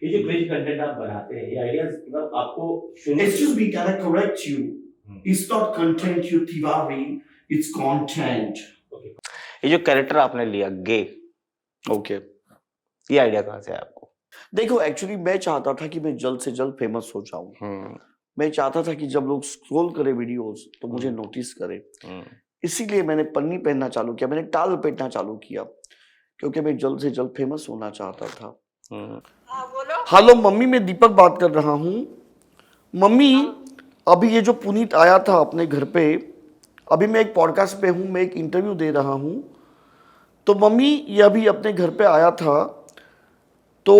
ये जो cringe content आप बनाते हैं, ये आइडियाज मतलब आपको शुरू Excuse me, can I correct you? Hmm, It's not content, you Tiwari. It's content. Okay. ये जो कैरेक्टर आपने लिया गे, Okay. ये आइडिया कहाँ से आया आपको? देखो एक्चुअली मैं चाहता था कि मैं जल्द से जल्द फेमस हो जाऊं। मैं चाहता था कि जब लोग स्क्रॉल करें वीडियोस तो मुझे नोटिस करें। इसीलिए मैंने पन्नी पहनना चालू किया, मैंने टाल लपेटना चालू किया, क्योंकि मैं जल्द से जल्द फेमस होना चाहता था। हेलो मम्मी, मैं दीपक बात कर रहा हूँ। मम्मी, अभी ये जो पुनीत आया था अपने घर पे, अभी मैं एक पॉडकास्ट पे हूँ, मैं एक इंटरव्यू दे रहा हूँ। तो मम्मी ये अभी अपने घर पे आया था, तो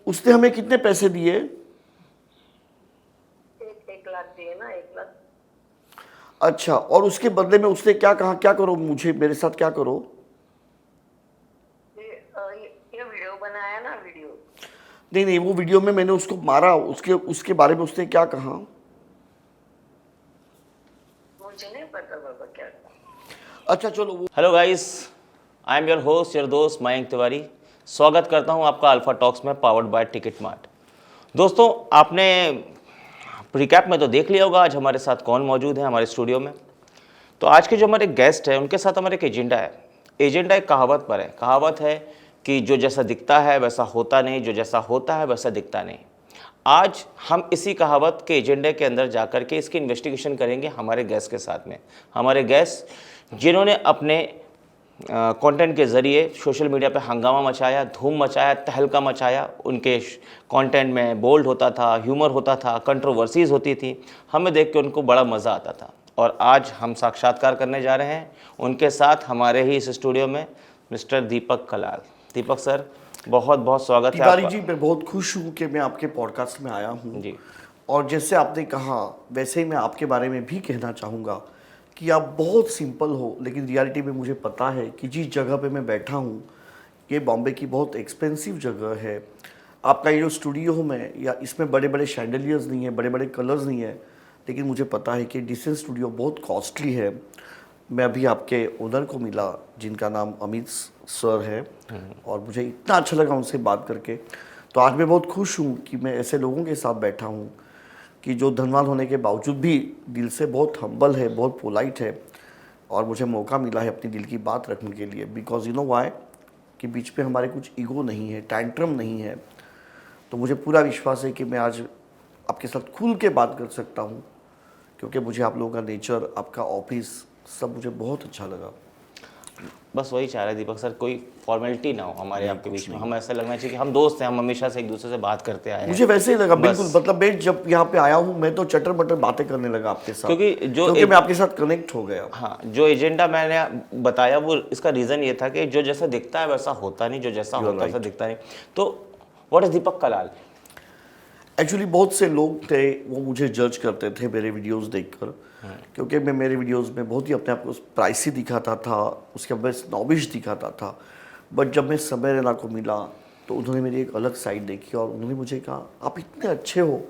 उसने हमें कितने पैसे दिए? 1 लाख दिए ना, 1 लाख। अच्छा, और उसके बदले में उसने क्या कहा, क्या करो मुझे, मेरे साथ क्या करो? ये वीडियो बनाया ना, वीडियो। नहीं नहीं, वो वीडियो में मैंने उसको मारा, उसके बारे में उसने क्या कहा? मुझे नहीं पता बाबा क्या। अच्छा चलो वो। Hello guys, I am your host, your दोस्त मयंक तिवारी। स्वागत करता हूं आपका अल्फा टॉक्स में, पावर्ड बाय टिकट मार्ट। दोस्तों, आपने रिकैप में तो देख लिया होगा आज हमारे साथ कौन मौजूद है हमारे स्टूडियो में। तो आज के जो हमारे गेस्ट हैं उनके साथ हमारे एक एजेंडा है। एजेंडा एक कहावत पर है। कहावत है कि जो जैसा दिखता है वैसा होता नहीं, जो जैसा होता है वैसा दिखता नहीं। आज हम इसी कहावत के एजेंडे के अंदर जाकर के इसकी इन्वेस्टिगेशन करेंगे हमारे गेस्ट के साथ में। हमारे गेस्ट जिन्होंने अपने कंटेंट के ज़रिए सोशल मीडिया पे हंगामा मचाया, धूम मचाया, तहलका मचाया। उनके कंटेंट में बोल्ड होता था, ह्यूमर होता था, कंट्रोवर्सीज़ होती थी। हमें देख के उनको बड़ा मज़ा आता था। और आज हम साक्षात्कार करने जा रहे हैं उनके साथ हमारे ही इस स्टूडियो में मिस्टर दीपक कलाल। दीपक सर, बहुत बहुत स्वागत है तिवारी आपका। जी, मैं बहुत खुश हूँ कि मैं आपके पॉडकास्ट में आया हूँ जी। और जैसे आपने कहा वैसे ही मैं आपके बारे में भी कहना चाहूँगा कि आप बहुत सिंपल हो, लेकिन रियलिटी में मुझे पता है कि जिस जगह पे मैं बैठा हूँ ये बॉम्बे की बहुत एक्सपेंसिव जगह है। आपका ये जो स्टूडियो में या इसमें बड़े बड़े शैंडलियर्स नहीं है, बड़े बड़े कलर्स नहीं है, लेकिन मुझे पता है कि डिसेंट स्टूडियो बहुत कॉस्टली है। मैं अभी आपके ओनर को मिला जिनका नाम अमित सर है, और मुझे इतना अच्छा लगा उनसे बात करके। तो आज मैं बहुत खुश हूँ कि मैं ऐसे लोगों के साथ बैठा हूँ कि जो धनवान होने के बावजूद भी दिल से बहुत हम्बल है, बहुत पोलाइट है, और मुझे मौका मिला है अपनी दिल की बात रखने के लिए। बिकॉज यू नो वाई, कि बीच में हमारे कुछ ईगो नहीं है, टैंट्रम नहीं है। तो मुझे पूरा विश्वास है कि मैं आज आपके साथ खुल के बात कर सकता हूँ, क्योंकि मुझे आप लोगों का नेचर, आपका ऑफिस सब मुझे बहुत अच्छा लगा। बस वही चाह रहे दीपक सर, कोई फॉर्मेलिटी ना हो हमारे आपके बीच में। हम ऐसा लगना चाहिए कि हम दोस्त हैं, हम हमेशा से एक दूसरे से बात करते आए हैं। मुझे वैसे ही लगा बस। बिल्कुल। मतलब मैं जब यहाँ पे आया हूँ मैं तो चटर बटर बातें करने लगा आपके साथ, क्योंकि मैं आपके साथ कनेक्ट हो गया। हाँ, जो एजेंडा मैंने बताया वो इसका रीज़न ये था कि जो जैसा दिखता है वैसा होता नहीं, जो जैसा होता है वैसा दिखता नहीं। तो what is Deepak Kalal? Actually बहुत से लोग थे वो मुझे जज करते थे मेरे वीडियोस देखकर, क्योंकि मैं मेरे वीडियोस में बहुत ही अपने आप को प्राइसी दिखाता था, उसके बाद स्नॉबिश दिखाता था। बट जब मैं समय रैना को मिला तो उन्होंने मेरी एक अलग साइड देखी और उन्होंने मुझे कहा आप इतने अच्छे हो,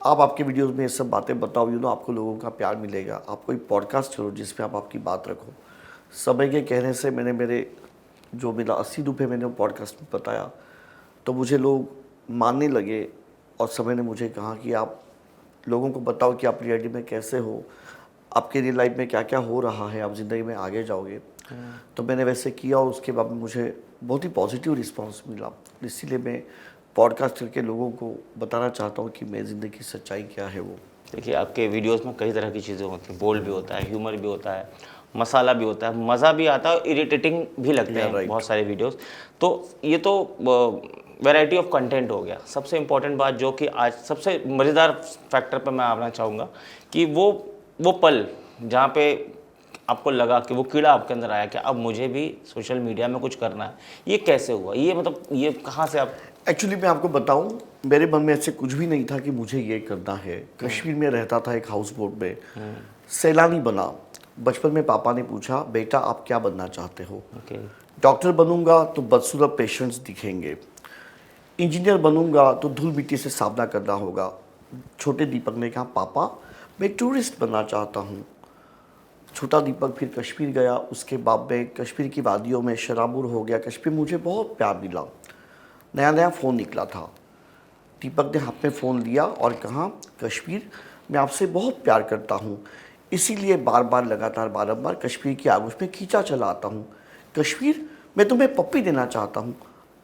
आप आपके वीडियोस में ये सब बातें बताओ, यू नो आपको लोगों का प्यार मिलेगा, आप कोई पॉडकास्ट करो जिसमें आप आपकी बात रखो। समय के कहने से मैंने मेरे जो मेरा 80 रुपये मैंने पॉडकास्ट में बताया तो मुझे लोग मानने लगे, और समय ने मुझे कहा कि आप लोगों को बताओ कि आप रियलिटी में कैसे हो, आपके रियल लाइफ में क्या क्या हो रहा है, आप ज़िंदगी में आगे जाओगे। तो मैंने वैसे किया और उसके बाद मुझे बहुत ही पॉजिटिव रिस्पांस मिला। इसीलिए मैं पॉडकास्ट करके लोगों को बताना चाहता हूँ कि मेरी ज़िंदगी की सच्चाई क्या है वो। देखिए, आपके वीडियोस में कई तरह की चीज़ें होती हैं। बोल्ड भी होता है, ह्यूमर भी होता है, मसाला भी होता है, मज़ा भी आता है, इरिटेटिंग भी लगते हैं बहुत सारे वीडियोस। तो ये तो वैरायटी ऑफ कंटेंट हो गया। सबसे इम्पोर्टेंट बात जो कि आज सबसे मज़ेदार फैक्टर पर मैं आना चाहूँगा कि वो पल जहाँ पे आपको लगा कि वो कीड़ा आपके अंदर आया कि अब मुझे भी सोशल मीडिया में कुछ करना है, ये कैसे हुआ? ये मतलब ये कहाँ से आप? एक्चुअली मैं आपको बताऊं, मेरे मन में ऐसे कुछ भी नहीं था कि मुझे ये करना है। कश्मीर में रहता था एक हाउस बोट में, सैलानी बना। बचपन में पापा ने पूछा बेटा आप क्या बनना चाहते हो? डॉक्टर बनूंगा तो बदसूरत पेशेंट्स दिखेंगे, इंजीनियर बनूंगा तो धूल मिट्टी से सामना करना होगा। छोटे दीपक ने कहा पापा मैं टूरिस्ट बनना चाहता हूँ। छोटा दीपक फिर कश्मीर गया, उसके बाद में कश्मीर की वादियों में शराबुर हो गया। कश्मीर मुझे बहुत प्यार मिला। नया नया फ़ोन निकला था, दीपक ने हाथ में फ़ोन लिया और कहा, कश्मीर मैं आपसे बहुत प्यार करता हूँ, इसीलिए बार बार लगातार बारंबार कश्मीर की आगोश में खींचा चला आता हूँ। कश्मीर मैं तुम्हें पप्पी देना चाहता हूँ।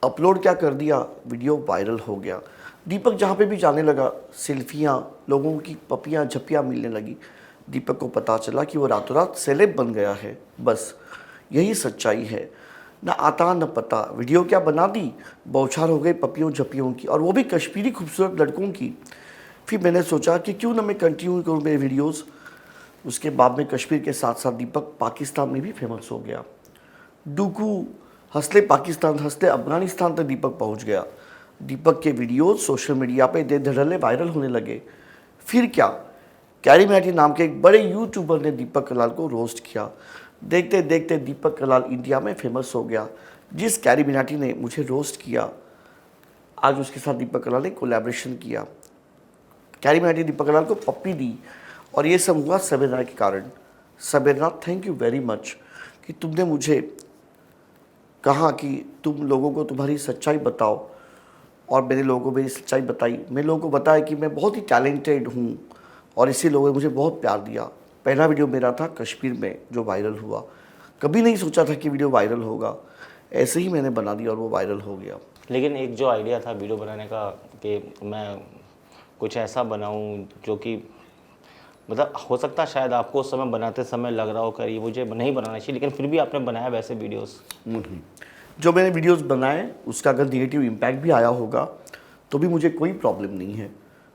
अपलोड क्या कर दिया, वीडियो वायरल हो गया। दीपक जहाँ पे भी जाने लगा सेल्फियाँ, लोगों की पपियाँ झपियाँ मिलने लगी। दीपक को पता चला कि वो रातों रात सेलेब बन गया है। बस यही सच्चाई है, न आता न पता। वीडियो क्या बना दी, बौछार हो गई पपियों झपियों की, और वो भी कश्मीरी खूबसूरत लड़कों की। फिर मैंने सोचा कि क्यों ना मैं कंटिन्यू करूँ मेरे वीडियोज़। उसके बाद में कश्मीर के साथ साथ दीपक पाकिस्तान में भी फेमस हो गया। डुकू हंसले पाकिस्तान, हंसले अफगानिस्तान तक दीपक पहुंच गया। दीपक के वीडियोस सोशल मीडिया पे दे धड़ल्ले वायरल होने लगे। फिर क्या, कैरी मिनाटी नाम के एक बड़े यूट्यूबर ने दीपक कलाल को रोस्ट किया। देखते देखते दीपक कलाल इंडिया में फेमस हो गया। जिस कैरी मिनाटी ने मुझे रोस्ट किया, आज उसके साथ दीपक कलाल ने कोलैबोरेशन किया। कैरी मिनाटी दीपक कलाल को पप्पी दी, और ये सब हुआ सबेरना के कारण। सबेरना, थैंक यू वेरी मच कि तुमने मुझे कहा कि तुम लोगों को तुम्हारी सच्चाई बताओ, और मैंने लोगों को मेरी सच्चाई बताई। मैंने लोगों को बताया कि मैं बहुत ही टैलेंटेड हूँ, और इसी लोगों ने मुझे बहुत प्यार दिया। पहला वीडियो मेरा था कश्मीर में जो वायरल हुआ। कभी नहीं सोचा था कि वीडियो वायरल होगा, ऐसे ही मैंने बना दिया और वो वायरल हो गया। लेकिन एक जो आइडिया था वीडियो बनाने का कि मैं कुछ ऐसा बनाऊं जो कि मतलब हो सकता है शायद आपको उस समय बनाते समय लग रहा हो कि ये मुझे नहीं बनाना चाहिए, लेकिन फिर भी आपने बनाया वैसे वीडियोस। जो मैंने वीडियोस बनाए उसका अगर निगेटिव इम्पैक्ट भी आया होगा तो भी मुझे कोई प्रॉब्लम नहीं है।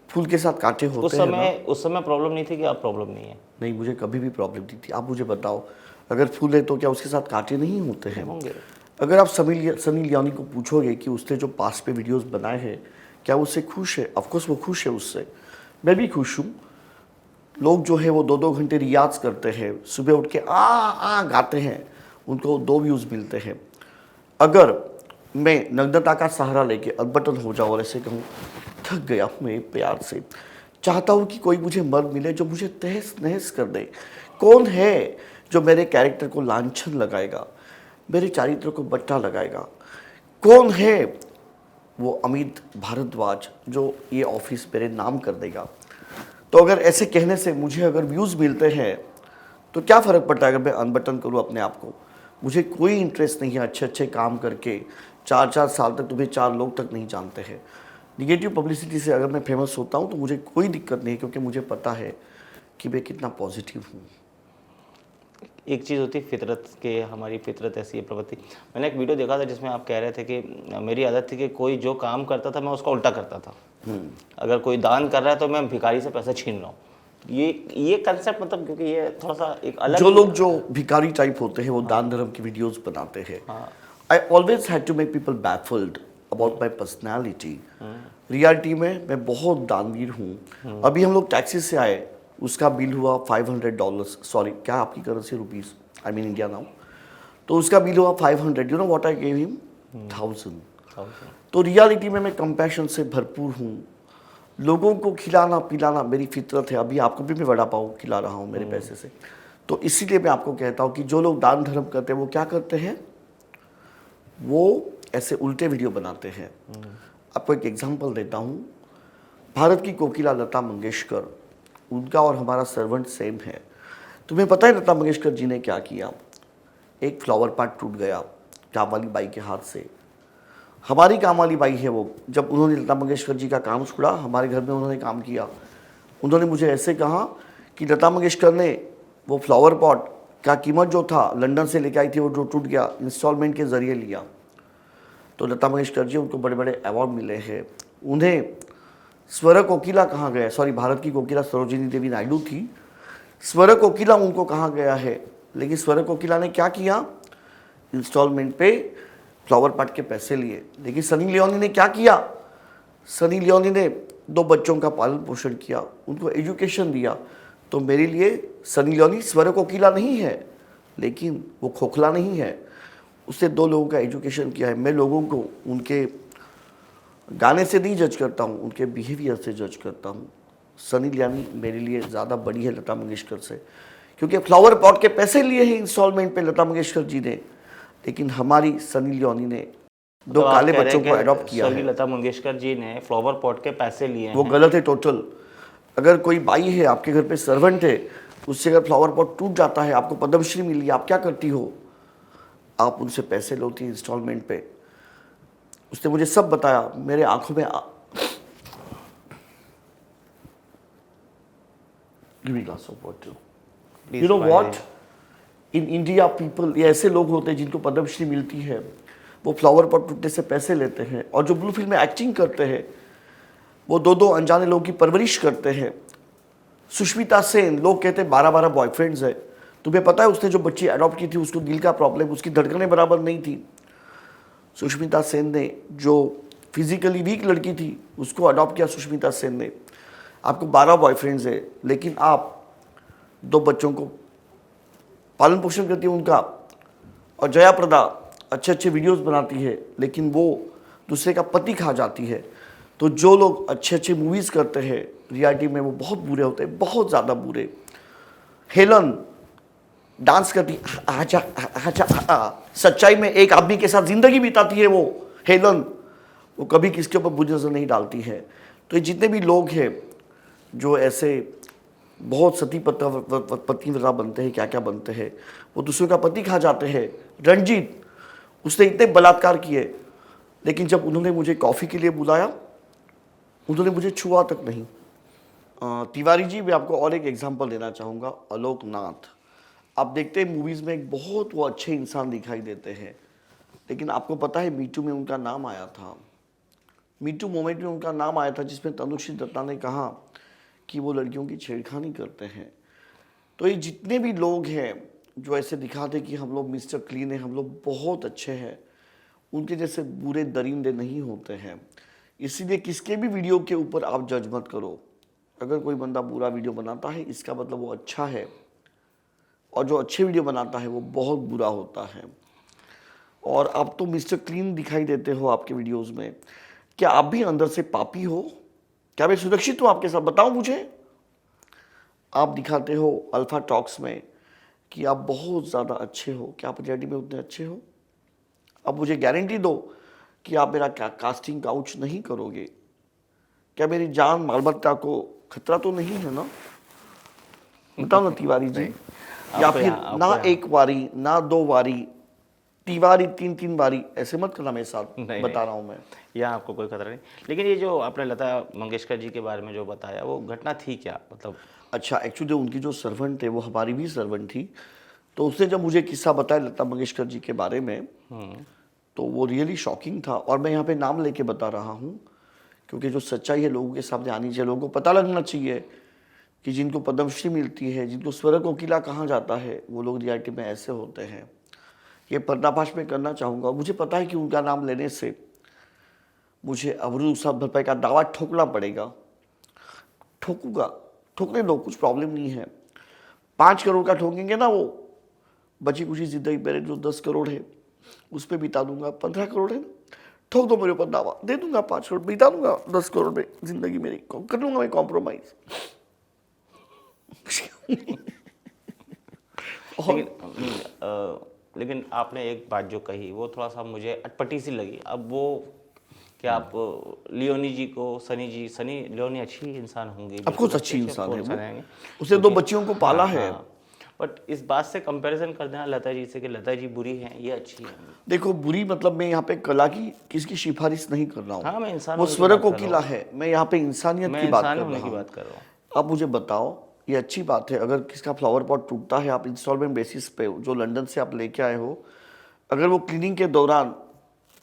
फूल के साथ कांटे होते हैं ना। उस समय प्रॉब्लम नहीं थी कि अब प्रॉब्लम नहीं है? नहीं, मुझे कभी भी प्रॉब्लम नहीं थी। आप मुझे बताओ, अगर फूल है तो क्या उसके साथ कांटे नहीं होते हैं? होंगे। अगर आप सनी लियोनी को पूछोगे कि उसने जो पास्ट पे वीडियोस बनाए हैं क्या उससे खुश है, ऑफकोर्स वो खुश है उससे, मैं भी खुश हूँ। लोग जो है वो 2-2 घंटे रियाज करते हैं, सुबह उठ के आ गाते हैं, उनको 2 व्यूज़ मिलते हैं। अगर मैं नग्नता का सहारा लेके अनबटन हो जाऊँ और ऐसे कहूँ, थक गया हूँ मैं प्यार से, चाहता हूँ कि कोई मुझे मर्द मिले जो मुझे तहस नहस कर दे। कौन है जो मेरे कैरेक्टर को लांछन लगाएगा, मेरे चरित्र को बट्टा लगाएगा? कौन है वो अमित भारद्वाज जो ये ऑफिस मेरे नाम कर देगा? तो अगर ऐसे कहने से मुझे अगर व्यूज़ मिलते हैं तो क्या फ़र्क पड़ता है अगर मैं अनबटन करूँ अपने आप को? मुझे कोई इंटरेस्ट नहीं है अच्छे अच्छे काम करके 4-4 साल तक तुम्हें 4 लोग तक नहीं जानते हैं। निगेटिव पब्लिसिटी से अगर मैं फेमस होता हूँ तो मुझे कोई दिक्कत नहीं है, क्योंकि मुझे पता है कि मैं कितना पॉजिटिव हूँ। एक चीज़ होती है फितरत के, हमारी फितरत ऐसी है, प्रवृत्ति। मैंने एक वीडियो देखा था जिसमें आप कह रहे थे कि मेरी आदत थी कि कोई जो काम करता था मैं उसका उल्टा करता था। अगर कोई दान कर रहा है तो मैं भिखारी से पैसे छीन रहा हूँ। ये कंसेप्ट मतलब, क्योंकि ये थोड़ा सा एक अलग, जो लोग जो भिखारी टाइप होते हैं वो दान धर्म की वीडियोस बनाते हैं। I always had to make people baffled about my personality. Reality में मैं बहुत दानवीर हूँ। अभी हम लोग टैक्सी से आए, उसका बिल हुआ $500, सॉरी क्या आपकी currency, rupees, I mean India now. तो उसका बिल हुआ 500, you know what I gave him? 1000। तो रियलिटी में मैं कंपैशन से भरपूर हूँ। लोगों को खिलाना पिलाना मेरी फितरत है। अभी आपको भी मैं वड़ा पाव खिला रहा हूँ मेरे पैसे से। तो इसीलिए मैं आपको कहता हूँ कि जो लोग दान धर्म करते हैं वो क्या करते हैं, वो ऐसे उल्टे वीडियो बनाते हैं। आपको एक एग्जांपल देता हूँ। भारत की कोकिला लता मंगेशकर, उनका और हमारा सर्वेंट सेम है। तुम्हें पता है लता मंगेशकर जी ने क्या किया? एक फ्लावर पॉट टूट गया कामवाली बाई के हाथ से। हमारी कामवाली बाई है वो, जब उन्होंने लता मंगेशकर जी का काम छोड़ा, हमारे घर में उन्होंने काम किया। उन्होंने मुझे ऐसे कहा कि लता मंगेशकर ने वो फ्लावर पॉट का कीमत जो था लंदन से लेके आई थी, वो जो टूट गया, इंस्टॉलमेंट के ज़रिए लिया। तो लता मंगेशकर जी, उनको बड़े बड़े अवार्ड मिले हैं। उन्हें स्वर कोकिला कहा गया, सॉरी भारत की कोकिला सरोजिनी देवी नायडू थी, स्वर कोकिला उनको कहा गया है। लेकिन स्वर कोकिला ने क्या किया? इंस्टॉलमेंट पे फ्लावर पॉट के पैसे लिए। लेकिन सनी लियोनी ने क्या किया? सनी लियोनी ने 2 बच्चों का पालन पोषण किया, उनको एजुकेशन दिया। तो मेरे लिए सनी लियोनी स्वर कोकिला नहीं है, लेकिन वो खोखला नहीं है। उससे 2 लोगों का एजुकेशन किया है। मैं लोगों को उनके गाने से नहीं जज करता हूँ, उनके बिहेवियर से जज करता हूँ। सनी लियोनी मेरे लिए ज़्यादा बड़ी है लता मंगेशकर से, क्योंकि फ्लावर पॉट के पैसे लिए हैं इंस्टॉलमेंट पे लता मंगेशकर जी ने। लेकिन हमारी सनी लियोनी ने दो तो आप काले कह रहे बच्चों हैं को कि अडॉप्ट किया स्वर्गीय है। लता मंगेशकर जी ने फ्लावर पॉट के पैसे लिए वो हैं। गलत है टोटल। अगर कोई बाई है आपके घर पे सर्वेंट है, उससे अगर फ्लावर पॉट टूट जाता है, आपको पद्मश्री मिली, आप क्या करती हो? आप उनसे पैसे लोती इंस्टॉलमेंट पे। उसने मुझे सब बताया, मेरे आंखों में Give me a glass of water. Please, You know भाई। what? इन इंडिया पीपल, ये ऐसे लोग होते हैं जिनको पद्मश्री मिलती है, वो फ्लावर पॉट टूटने से पैसे लेते हैं, और जो ब्लू फिल्म में एक्टिंग करते हैं वो दो दो अनजाने लोगों की परवरिश करते हैं। सुष्मिता सेन, लोग कहते हैं 12-12 बॉयफ्रेंड्स है। तुम्हें पता है उसने जो बच्ची अडॉप्ट की थी उसको दिल का प्रॉब्लम, उसकी धड़कनें बराबर नहीं थी। सुष्मिता सेन ने, जो फिजिकली वीक लड़की थी, उसको अडॉप्ट किया सुष्मिता सेन ने। आपको 12 बॉयफ्रेंड्स है, लेकिन आप 2 बच्चों को पालन पोषण करती है उनका। और जया प्रदा अच्छे अच्छे वीडियोस बनाती है, लेकिन वो दूसरे का पति खा जाती है। तो जो लोग अच्छे अच्छे मूवीज़ करते हैं रियलिटी में, वो बहुत बुरे होते हैं, बहुत ज़्यादा बुरे। हेलन डांस करती, आजा आजा, सच्चाई में एक आदमी के साथ ज़िंदगी बिताती है वो हेलन, वो कभी किसके ऊपर बुरी नज़र नहीं डालती है। तो ये जितने भी लोग हैं जो ऐसे बहुत सती पतिव्रता बनते हैं, क्या क्या बनते हैं, वो दूसरों का पति खा जाते हैं। रणजीत, उसने इतने बलात्कार किए, लेकिन जब उन्होंने मुझे कॉफ़ी के लिए बुलाया, उन्होंने मुझे छुआ तक नहीं। तिवारी जी, मैं आपको और एक एग्जांपल देना चाहूँगा, आलोक नाथ। आप देखते हैं मूवीज़ में एक बहुत वो अच्छे इंसान दिखाई देते हैं, लेकिन आपको पता है मीटू में उनका नाम आया था। मीटू मोमेंट में उनका नाम आया था, जिसमें तनुश्री दत्ता ने कहा कि वो लड़कियों की छेड़खानी करते हैं। तो ये जितने भी लोग हैं जो ऐसे दिखाते कि हम लोग मिस्टर क्लीन हैं, हम लोग बहुत अच्छे हैं, उनके जैसे बुरे दरिंदे नहीं होते हैं। इसीलिए किसके भी वीडियो के ऊपर आप जज मत करो। अगर कोई बंदा बुरा वीडियो बनाता है, इसका मतलब वो अच्छा है, और जो अच्छे वीडियो बनाता है वो बहुत बुरा होता है। और आप तो मिस्टर क्लीन दिखाई देते हो आपके वीडियोस में, क्या आप भी अंदर से पापी हो? क्या मैं सुरक्षित हूँ आपके साथ? बताओ मुझे। आप दिखाते हो अल्फा टॉक्स में कि आप बहुत ज़्यादा अच्छे हो, क्या आप रियलिटी में उतने अच्छे हो? अब मुझे गारंटी दो कि आप मेरा कास्टिंग काउच नहीं करोगे। क्या मेरी जान मालमत्ता को खतरा तो नहीं है ना? बताओ ना तिवारी जी। या फिर ना एक बारी, ना 2 बारी, तिवारी 3-3 बारी, ऐसे मत करना मेरे साथ। बता रहा हूँ मैं। यहाँ आपको कोई खतरा नहीं। लेकिन ये जो आपने लता मंगेशकर जी के बारे में जो बताया, वो घटना थी क्या, मतलब? अच्छा, एक्चुअली उनकी जो सर्वेंट थे वो हमारी भी सर्वेंट थी। तो उसने जब मुझे किस्सा बताया लता मंगेशकर जी के बारे में, तो वो रियली शॉकिंग था। और मैं यहाँ पे नाम लेके बता रहा हूँ, क्योंकि जो सच्चाई है लोगों के सामने आनी चाहिए। लोगों को पता लगना चाहिए कि जिनको पद्मश्री मिलती है, जिनको स्वर कोकिला कहा जाता है, वो लोग रियलिटी में ऐसे होते हैं। ये पर्दाफाश में करना चाहूँगा। मुझे पता है कि उनका नाम लेने से मुझे अवरुद्ध सब भरपाई का दावा ठोकना पड़ेगा। ठोकूंगा, ठोकने दो, कुछ प्रॉब्लम नहीं है। 5 करोड़ का ठोकेंगे ना, वो बची कुछ ज़िंदगी मेरे जो 10 करोड़ है उस पर बिता दूंगा। 15 करोड़ है ना, ठोक दो मेरे ऊपर दावा, दे दूंगा 5 करोड़, बिता दूंगा 10 करोड़ में ज़िंदगी मेरी, कर लूँगा मैं कॉम्प्रोमाइज़। लेकिन आपने एक बात जो कही वो थोड़ा सा मुझे अटपटी सी लगी। अब वो क्या आप लियोनी जी को, सनी लियोनी अच्छी इंसान होंगी, अब कुछ अच्छी इंसान है वो, हैं। उसने 2 बच्चियों को पाला है। बट इस बात से कंपैरिजन कर देना लता जी से कि लता जी बुरी हैं, ये अच्छी हैं। देखो, बुरी मतलब मैं यहाँ पे कला की किसकी सिफारिश नहीं कर रहा हूँ। हाँ, मैं इंसान वो स्वर कोकिला है, मैं यहाँ पे इंसानियत की बात कर रहा हूँ। अब मुझे बताओ, ये अच्छी बात है अगर किसका फ्लावर पॉट टूटता है, आप इंस्टॉलमेंट बेसिस पे जो लंदन से आप लेके आए हो, अगर वो क्लीनिंग के दौरान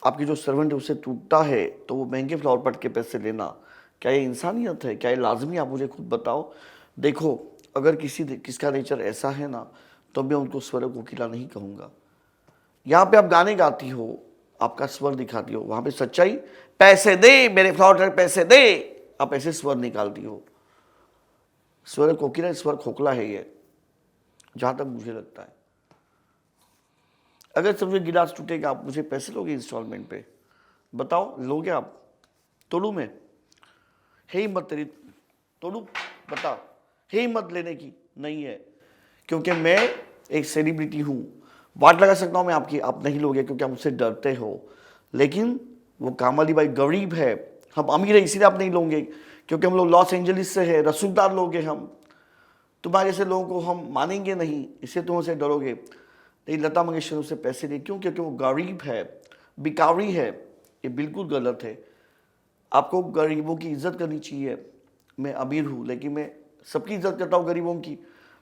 आपकी जो सर्वेंट है उससे टूटता है, तो वो महंगे फ्लावर पॉट के पैसे लेना, क्या ये इंसानियत है? क्या ये लाजमी? आप मुझे खुद बताओ। देखो, अगर किसका नेचर ऐसा है ना, तो मैं उनको स्वर कोकिला नहीं कहूँगा। यहाँ पे आप गाने गाती हो, आपका स्वर दिखाती हो, वहाँ पे सच्चाई, पैसे दे मेरे फ्लावर पैसे दे, आप ऐसे स्वर निकालती हो। स्वर कोकिला, स्वर खोखला है ये, जहाँ तक मुझे लगता है। अगर समझो गिलास टूटेगा, आप मुझे पैसे लोगे इंस्टॉलमेंट पे? बताओ, लोगे आप? तोड़ू मैं? है हिम्मत तेरी? तोड़ू? बता, है हिम्मत लेने की? नहीं है, क्योंकि मैं एक सेलिब्रिटी हूँ। वाट लगा सकता हूँ मैं आपकी, आप नहीं लोगे क्योंकि आप मुझसे डरते हो। लेकिन वो कामवाली बाई गरीब है, हम अमीर है इसीलिए आप नहीं लोगे, क्योंकि हम लोग लॉस एंजलिस से है, रसूखदार लोग हैं हम, तुम्हारे जैसे लोगों को हम मानेंगे नहीं, इससे तुम उनसे डरोगे। लेकिन लता मंगेशकर उससे पैसे नहीं, क्यों? क्योंकि वो गरीब है, बिकारी है। ये बिल्कुल गलत है। आपको गरीबों की इज्जत करनी चाहिए। मैं अमीर हूँ लेकिन मैं सबकी इज्जत करता हूँ, गरीबों की।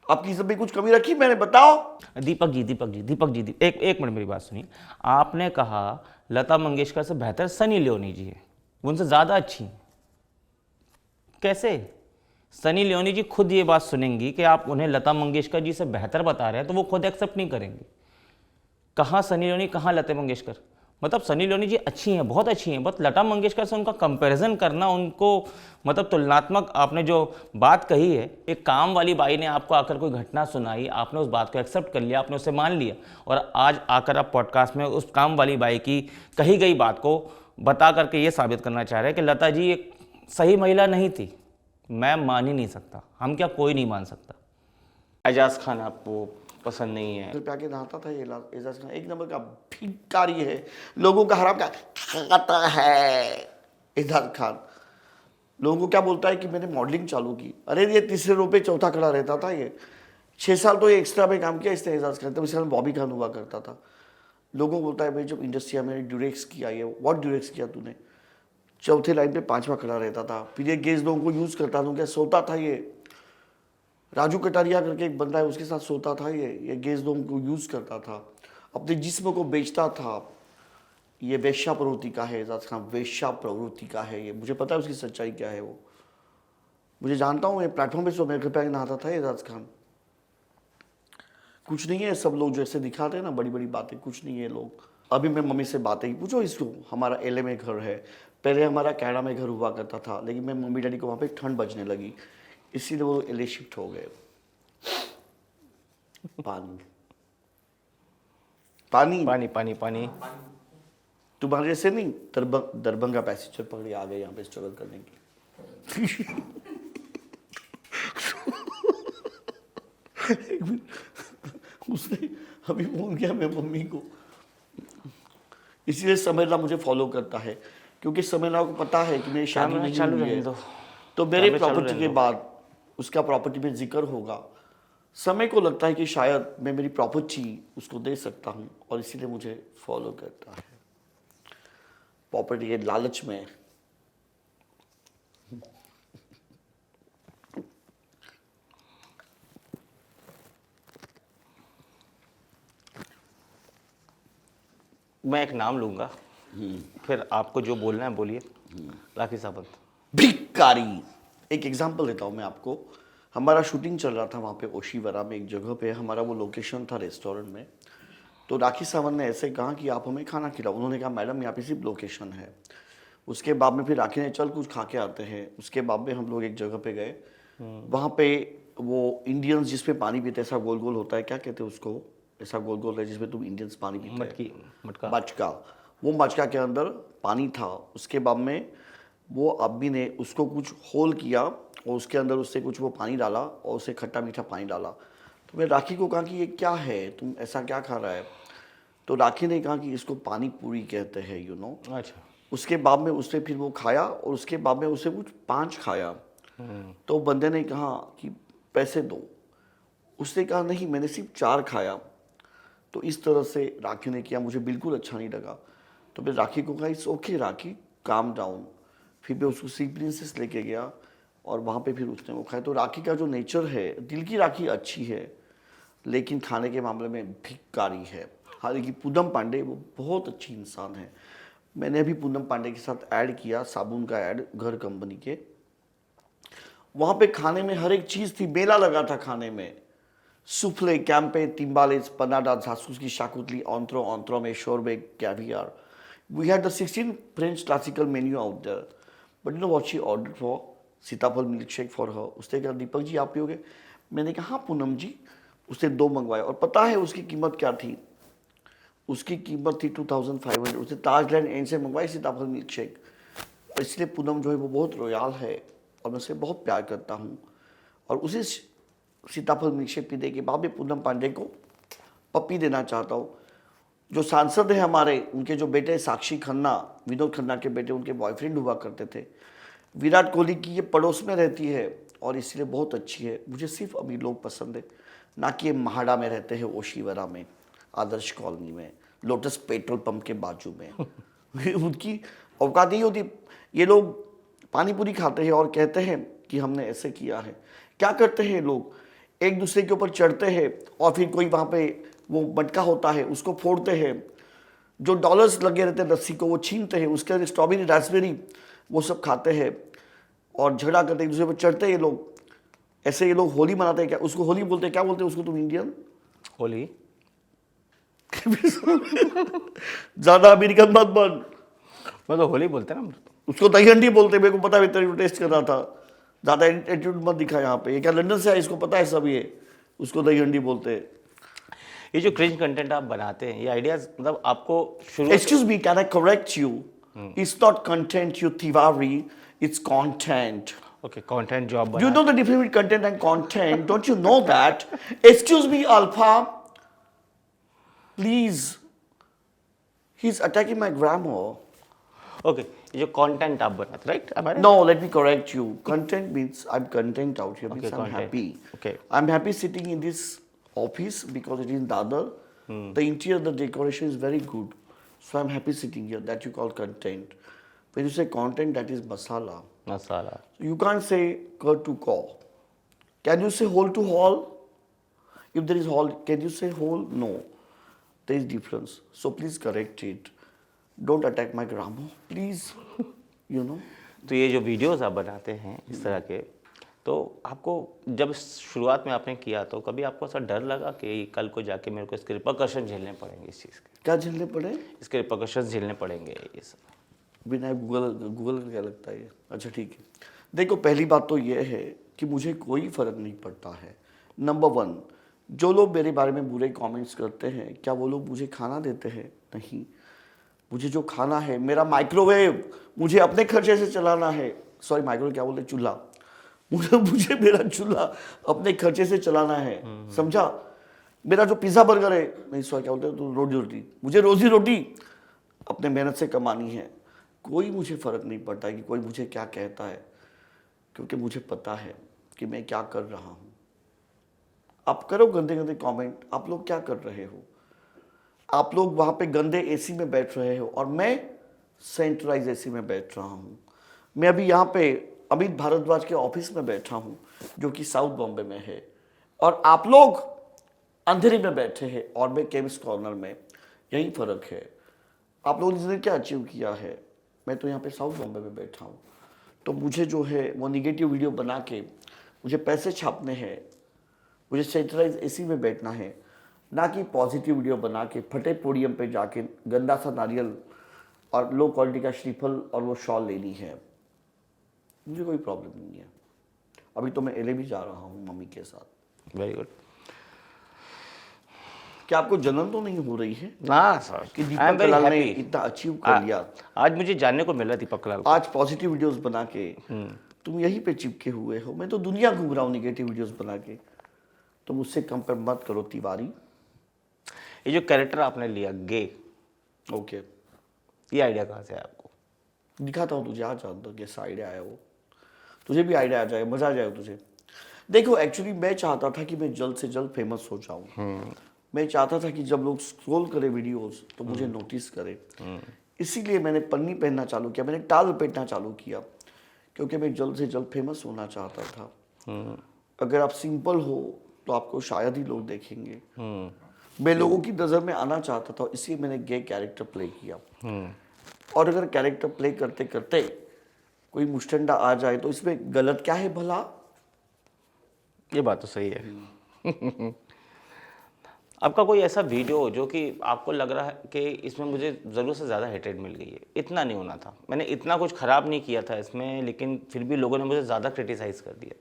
आपकी इज्जत में कुछ कमी रखी मैंने? बताओ। दीपक जी, एक मिनट मेरी बात सुनिए। आपने कहा लता मंगेशकर से बेहतर सनी लियोनी जी है, वो उनसे ज़्यादा अच्छी हैं। कैसे? सनी लियोनी जी खुद ये बात सुनेंगी कि आप उन्हें लता मंगेशकर जी से बेहतर बता रहे हैं तो वो खुद एक्सेप्ट नहीं करेंगे। कहाँ सनी लियोनी, कहाँ लता मंगेशकर? मतलब सनी लियोनी जी अच्छी हैं, बहुत अच्छी हैं, बट लता मंगेशकर से उनका कंपैरिजन करना, उनको मतलब तुलनात्मक आपने जो बात कही है, एक काम वाली बाई ने आपको आकर कोई घटना सुनाई, आपने उस बात को एक्सेप्ट कर लिया, आपने उसे मान लिया, और आज आकर आप पॉडकास्ट में उस काम वाली बाई की कही गई बात को बता करके ये साबित करना चाह रहे हैं कि लता जी एक सही महिला नहीं थी। मैं मान ही नहीं सकता, हम क्या कोई नहीं मान सकता। एजाज खान आपको पसंद नहीं है? पे आके नहाता था ये एजाज खान, एक नंबर का भिखारी है, लोगों का हराम का खाता है एजाज खान। लोगों को क्या बोलता है कि मैंने मॉडलिंग चालू की। अरे ये तीसरे रो पे चौथा खड़ा रहता था। ये 6 साल तो ये एक्स्ट्रा में काम किया इसने एजाज खान, तब इसका बॉबी खान हुआ करता था। लोगों को बोलता है भाई जब इंडस्ट्री में ड्यूरेक्स किया, ये व्हाट ड्यूरेक्स किया तूने? चौथे लाइन पे 5वां खड़ा रहता था। फिर ये गेज लोगों को यूज़ करता था, क्या सोता था ये। राजू कटारिया करके एक बंदा है, उसके साथ सोता था ये गेज लोगों को यूज़ करता था, अपने जिस्म को बेचता था। ये वेश्या प्रवृत्ति का है एजाज खान, वेश्या प्रवृत्ति का है ये। मुझे पता है उसकी सच्चाई क्या है, वो मुझे जानता हूँ। ये प्लेटफॉर्म पे सो मेरे घर पे नहाता था एजाज खान। कुछ नहीं है, सब लोग जैसे दिखाते हैं ना बड़ी बड़ी बातें, कुछ नहीं है लोग। अभी मैं मम्मी से बातें ही पूछो इसको। हमारा एलए में घर है, पहले हमारा कनाडा में घर हुआ करता था, लेकिन मैं मम्मी डैडी को वहाँ पे ठंड बजने लगी, इसीलिए वो एलए शिफ्ट हो गए। पानी पानी पानी पानी पानी। तुम्हारे जैसे नहीं, दरभंगा पैसेंजर पकड़े आ गए यहाँ पे स्ट्रगल करने की। उसने अभी फोन किया मैं मम्मी को, इसीलिए समेला मुझे फॉलो करता है, क्योंकि समेला को पता है कि मेरी शादी नहीं हुई है, तो मेरे प्रॉपर्टी के बाद उसका प्रॉपर्टी में जिक्र होगा। समय को लगता है कि शायद मैं मेरी प्रॉपर्टी उसको दे सकता हूँ, और इसीलिए मुझे फॉलो करता है प्रॉपर्टी के लालच में। मैं एक नाम लूंगा, फिर आपको जो बोलना है बोलिए। राखी सावंत। भिखारी। एक एग्जांपल देता हूँ मैं आपको। हमारा शूटिंग चल रहा था वहाँ पे ओशीवरा में, एक जगह पे हमारा वो लोकेशन था रेस्टोरेंट में। तो राखी सावंत ने ऐसे कहा कि आप हमें खाना खिलाओ। उन्होंने कहा मैडम यहाँ पे सिर्फ लोकेशन है। उसके बाद में फिर राखी ने चल कुछ खा के आते हैं। उसके बाद में हम लोग एक जगह पे गए, वहाँ पे वो इंडियंस जिसपे पानी पीते, ऐसा गोल गोल होता है, क्या कहते हैं उसको, ऐसा गोल गोल है जिसमें तुम इंडियंस पानी पीते हैं, मटका। वो मटका के अंदर पानी था। उसके बाद में वो आदमी ने उसको कुछ होल किया और उसके अंदर उससे कुछ वो पानी डाला और उसे खट्टा मीठा पानी डाला। तो मैं राखी को कहा कि ये क्या है, तुम ऐसा क्या खा रहा है? तो राखी ने कहा कि इसको पानी पूरी कहते हैं, यू नो। अच्छा। उसके बाद में उसने फिर वो खाया और उसके बाद में उसे कुछ 5 खाया। तो बंदे ने कहा कि पैसे दो। उसने कहा नहीं, मैंने सिर्फ 4 खाया। तो इस तरह से राखी ने किया, मुझे बिल्कुल अच्छा नहीं लगा। तो मैं राखी को कहा it's okay rakhi, calm down. फिर मैं उसको सी प्रिंसेस लेके गया और वहाँ पे फिर उसने वो खाया। तो राखी का जो नेचर है, दिल की राखी अच्छी है, लेकिन खाने के मामले में भिखारी है। हालांकि पूनम पांडे वो बहुत अच्छी इंसान है। मैंने अभी पूनम पांडे के साथ ऐड किया, साबुन का ऐड, घर कंपनी के। वहाँ पे खाने में हर एक चीज़ थी, मेला लगा था खाने में। सूफले, कैंपे, तिम्बालेस, पनाडा, झासूस की शाकुतली, ऑन्त्रो में शोरबे, caviar. We had the 16 French classical menu out there. But you know what she ordered for? सीताफल milkshake for her. उसने कहा दीपक जी आप पियोगे? मैंने कहा हाँ पूनम जी। उसने 2 मंगवाए और पता है उसकी कीमत क्या थी? उसकी कीमत थी 2500। उसने ताजलैंड एंड से मंगवाई सीताफल मिल्कशेक। इसलिए पूनम जो है वो बहुत रॉयल है और मैं उसे बहुत प्यार करता हूँ। और उसी सीताफल मिल्कशेक पीने के बाद भी पूनम पांडे को पप्पी देना चाहता हूँ। जो सांसद है हमारे, उनके जो बेटे साक्षी खन्ना, विनोद खन्ना के बेटे, उनके बॉयफ्रेंड हुआ करते थे। विराट कोहली की ये पड़ोस में रहती है और इसलिए बहुत अच्छी है। मुझे सिर्फ अमीर लोग पसंद है, ना कि ये महाड़ा में रहते हैं, ओशीवरा में, आदर्श कॉलोनी में, लोटस पेट्रोल पंप के बाजू में। उनकी औकात नहीं होती। ये लोग पानी पूरी खाते हैं और कहते हैं कि हमने ऐसे किया है। क्या करते हैं लोग, एक दूसरे के ऊपर चढ़ते हैं और फिर कोई वहाँ पे वो मटका होता है उसको फोड़ते हैं, जो डॉलर्स लगे रहते हैं रस्सी को वो छीनते हैं, उसके अंदर स्ट्रॉबेरी रास्पबेरी वो सब खाते हैं और झगड़ा करते हैं, एक दूसरे पर चढ़ते हैं ये लोग। ऐसे ये लोग होली मनाते हैं। क्या उसको होली बोलते हैं? क्या बोलते हैं उसको तुम इंडियन? होली। ज्यादा अमेरिकन मत बन। मैं तो होली बोलते हैं ना। उसको दही हंडी बोलते हैं, मेरे को पता है, तेरे टेस्ट कर रहा था। ज्यादा एटीट्यूड मत दिखा यहाँ पे। ये क्या लंदन से है, इसको पता है सब, ये उसको दही हंडी बोलते हैं। ये जो क्रिंज कंटेंट आप बनाते हैं, ये आइडियाज मतलब आपको शुरू Excuse me, can I correct you? It's not content, you Tiwari. It's content. Okay content जो आप Do you बना know the difference between content and content? Don't you know that? Excuse me, Alpha. Please. He's attacking my grammar. Okay ये जो content आप बनाते right हमारे No, let me correct you. Content means I'm content out here. Means Okay, I'm content. happy. Okay. I'm happy sitting in this office because it is in Dadar. The interior, the decoration is very good. So I'm happy sitting here. That you call content. When you say content, that is masala. Masala. You can't say cur to caw. Can you say whole to hall? If there is hall, can you say whole? No. There is difference. So please correct it. Don't attack my grammar, please. You know. तो ये जो videos आप बनाते हैं इस तरह के, तो आपको जब शुरुआत में आपने किया तो कभी आपको ऐसा डर लगा कि कल को जाके मेरे को इसके रिपरकशन झेलने पड़ेंगे इस चीज़ के, क्या झेलने पड़े? इसके रिपरकशन झेलने पड़ेंगे ये सब? बिना गूगल का क्या लगता है ये? अच्छा ठीक है। देखो पहली बात तो ये है कि मुझे कोई फ़र्क नहीं पड़ता है। नंबर 1, जो लोग मेरे बारे में बुरे कमेंट्स करते हैं, क्या वो लोग मुझे खाना देते हैं? नहीं। मुझे जो खाना है, मेरा माइक्रोवेव मुझे अपने खर्चे से चलाना है। सॉरी, माइक्रोवेव क्या बोलते हैं? चूल्हा। मुझे मेरा चूल्हा अपने खर्चे से चलाना है, समझा? मेरा जो पिज़्ज़ा बर्गर है, नहीं सॉरी क्या बोलते हैं, तो रोजी रोटी, मुझे रोजी रोटी अपने मेहनत से कमानी है। कोई मुझे फ़र्क नहीं पड़ता है कि कोई मुझे क्या कहता है, क्योंकि मुझे पता है कि मैं क्या कर रहा हूँ। आप करो गंदे गंदे कमेंट, आप लोग क्या कर रहे हो? आप लोग वहाँ पे गंदे एसी में बैठ रहे हो और मैं सेंट्रलाइज एसी में बैठ रहा हूँ। मैं अभी यहाँ पे अमित भारद्वाज के ऑफिस में बैठा हूँ, जो कि साउथ बॉम्बे में है, और आप लोग अंधेरे में बैठे हैं और मैं केमिस्ट कॉर्नर में। यही फ़र्क है। आप लोगों ने क्या अचीव किया है? मैं तो यहाँ पे साउथ बॉम्बे में बैठा हूँ। तो मुझे जो है वो निगेटिव वीडियो बना के मुझे पैसे छापने हैं, मुझे सेंट्रलाइज एसी में बैठना है, ना कि पॉजिटिव वीडियो बना के फटे पोडियम पे जाके गंदा सा नारियल और लो क्वालिटी का श्रीफल और वो शॉल लेनी है। मुझे कोई प्रॉब्लम नहीं है। अभी तो मैं एलए भी जा रहा हूँ मम्मी के साथ। Very good. क्या आपको जलन तो नहीं हो रही है ना सर, कि I am Deepak very Kalal ने हैप्पी। इतना अचीव कर लिया? आज मुझे जानने को मिला दीपक कलाल को। आज पॉजिटिव वीडियोस बना के तुम यहीं पे चिपके हुए हो। मैं तो दुनिया घूम रहा हूँ निगेटिव वीडियोस बना के। तो मुझसे कंपेयर मत करो तिवारी। ये जो कैरेक्टर आपने लिया गे, ओके, ये आइडिया कहाँ से आया आपको? दिखाता हूँ तुझे, आ जाता कैसा आइडिया आया वो। तुझे भी आइडिया आ जाएगा, मजा आ जाएगा तुझे। देखो एक्चुअली मैं चाहता था कि मैं जल्द से जल्द फेमस हो जाऊँ। मैं चाहता था कि जब लोग स्क्रॉल करें वीडियोस तो मुझे नोटिस करें। इसीलिए मैंने पन्नी पहनना चालू किया, मैंने टाल लपेटना चालू किया, क्योंकि मैं जल्द से जल्द फेमस होना चाहता था। अगर आप सिंपल हो तो आपको शायद ही लोग देखेंगे। मैं लोगों की नज़र में आना चाहता था, इसलिए मैंने गे कैरेक्टर प्ले किया। और अगर कैरेक्टर प्ले करते करते कोई मुस्टंडा आ जाए तो इसमें गलत क्या है भला? ये बात तो सही है। आपका कोई ऐसा वीडियो जो कि आपको लग रहा है कि इसमें मुझे ज़रूरत से ज़्यादा हेटेड मिल गई है, इतना नहीं होना था, मैंने इतना कुछ ख़राब नहीं किया था इसमें, लेकिन फिर भी लोगों ने मुझे ज़्यादा क्रिटिसाइज़ कर दिया?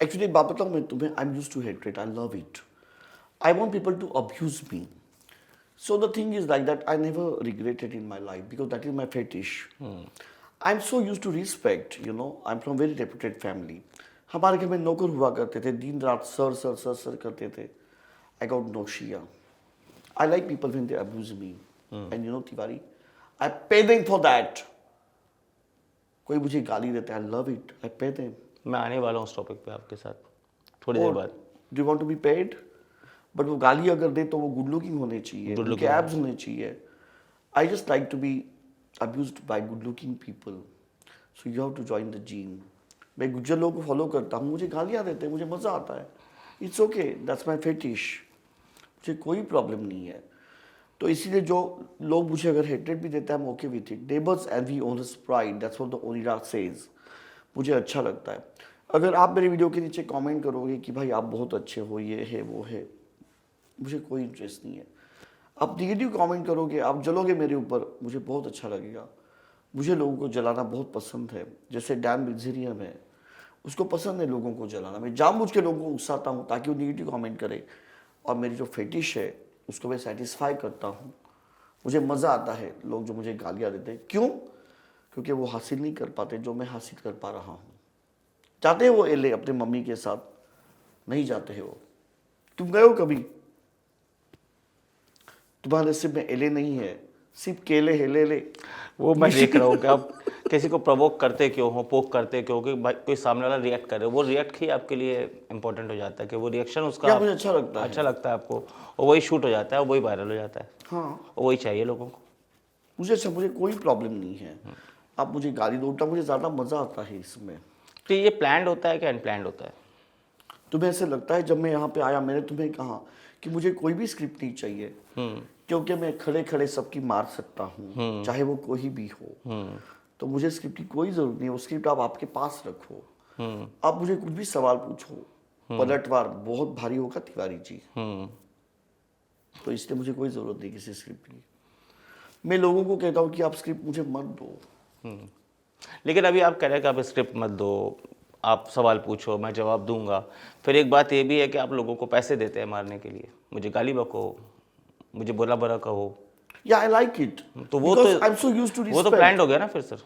एक्चुअली बात बताऊँ मैं तुम्हें, I am used to hatred, I love it. I want people to abuse me. So the thing is like that, I never regretted in my life because that is my fetish. I'm so used to respect, you know. I'm from very reputed family. हमारे घर में नौकर हुआ करते थे, दिन रात sir sir sir sir करते थे। I got nausea. I like people when they abuse me. And you know, Tiwari, I pay them for that. कोई मुझे गाली देता है, I love it. I pay them. मैं आने वाला हूँ उस टॉपिक पे आपके साथ थोड़ी देर बाद। Do you want to be paid? But वो गाली अगर दे तो वो गुड लुकिंग होने चाहिए, Good उनके looking. एब्स होने चाहिए. I just like to be abused by good looking people. So you have to join the gym. मैं गुज्जर लोगों को फॉलो करता हूँ, मुझे गालियाँ देते हैं, मुझे मज़ा आता है. It's okay, that's my fetish. मुझे कोई प्रॉब्लम नहीं है. तो इसीलिए जो लोग मुझे अगर हेटेड भी देते हैं, I'm okay with it. Neighbors envy owner's pride. That's what the Onira says. मुझे अच्छा लगता है. अगर आप मेरे वीडियो के नीचे कमेंट करोगे कि भाई आप बहुत अच्छे हो, ये है वो है, मुझे कोई इंटरेस्ट नहीं है. आप निगेटिव कमेंट करोगे, आप जलोगे मेरे ऊपर, मुझे बहुत अच्छा लगेगा. मुझे लोगों को जलाना बहुत पसंद है. जैसे डैन बिल्जेरियम है, उसको पसंद है लोगों को जलाना. मैं जानबूझ के लोगों को उकसाता हूँ ताकि वो निगेटिव कमेंट करे, और मेरी जो फेटिश है उसको मैं सेटिस्फाई करता हूँ. मुझे मज़ा आता है लोग जो मुझे गालियाँ देते हैं. क्यों? क्योंकि वो हासिल नहीं कर पाते जो मैं हासिल कर पा रहा हूँ. जाते हैं वो एले अपने मम्मी के साथ? नहीं जाते हैं वो. तुम गए हो कभी? तुम्हारे नसीब में एले नहीं है, सिर्फ केले है. ले वो मैं देख रहा हूँ कि आप किसी को प्रवोक करते क्यों हो, पोक करते क्यों, कि भाई कोई सामने वाला रिएक्ट करे, वो रिएक्ट ही आपके लिए इंपॉर्टेंट हो जाता है कि वो रिएक्शन उसका क्या मुझे अच्छा लगता है. अच्छा लगता है आपको, और वही शूट हो जाता है, वही वायरल हो जाता है, हाँ, और वही चाहिए लोगों को। मुझे कोई प्रॉब्लम नहीं है. आप मुझे गाली दो उल्टा, मुझे ज़्यादा मज़ा आता है इसमें. तो ये प्लान्ड होता है कि अनप्लान्ड होता है? तुम्हें ऐसे लगता है जब मैं यहाँ पे आया मैंने तुम्हें कहा कि मुझे कोई भी स्क्रिप्ट नहीं चाहिए, क्योंकि मैं खड़े खड़े सबकी मार सकता हूँ, चाहे वो कोई भी हो. तो मुझे स्क्रिप्ट की कोई ज़रूरत नहीं है. वो स्क्रिप्ट आप आपके पास रखो. आप मुझे कुछ भी सवाल पूछो, पलटवार बहुत भारी होगा तिवारी जी. तो इसलिए मुझे कोई ज़रूरत नहीं किसी स्क्रिप्ट की. मैं लोगों को कहता हूँ कि आप स्क्रिप्ट मुझे मत दो. लेकिन अभी आप कह रहे हैं कि आप स्क्रिप्ट मत दो, आप सवाल पूछो, मैं जवाब दूंगा. फिर एक बात ये भी है कि आप लोगों को पैसे देते हैं मारने के लिए, मुझे गाली बको, मुझे बोला बरा कहो. Yeah, I like it. तो वो Because तो I'm so used to वो तो respect. प्लान्ड हो गया ना फिर sir.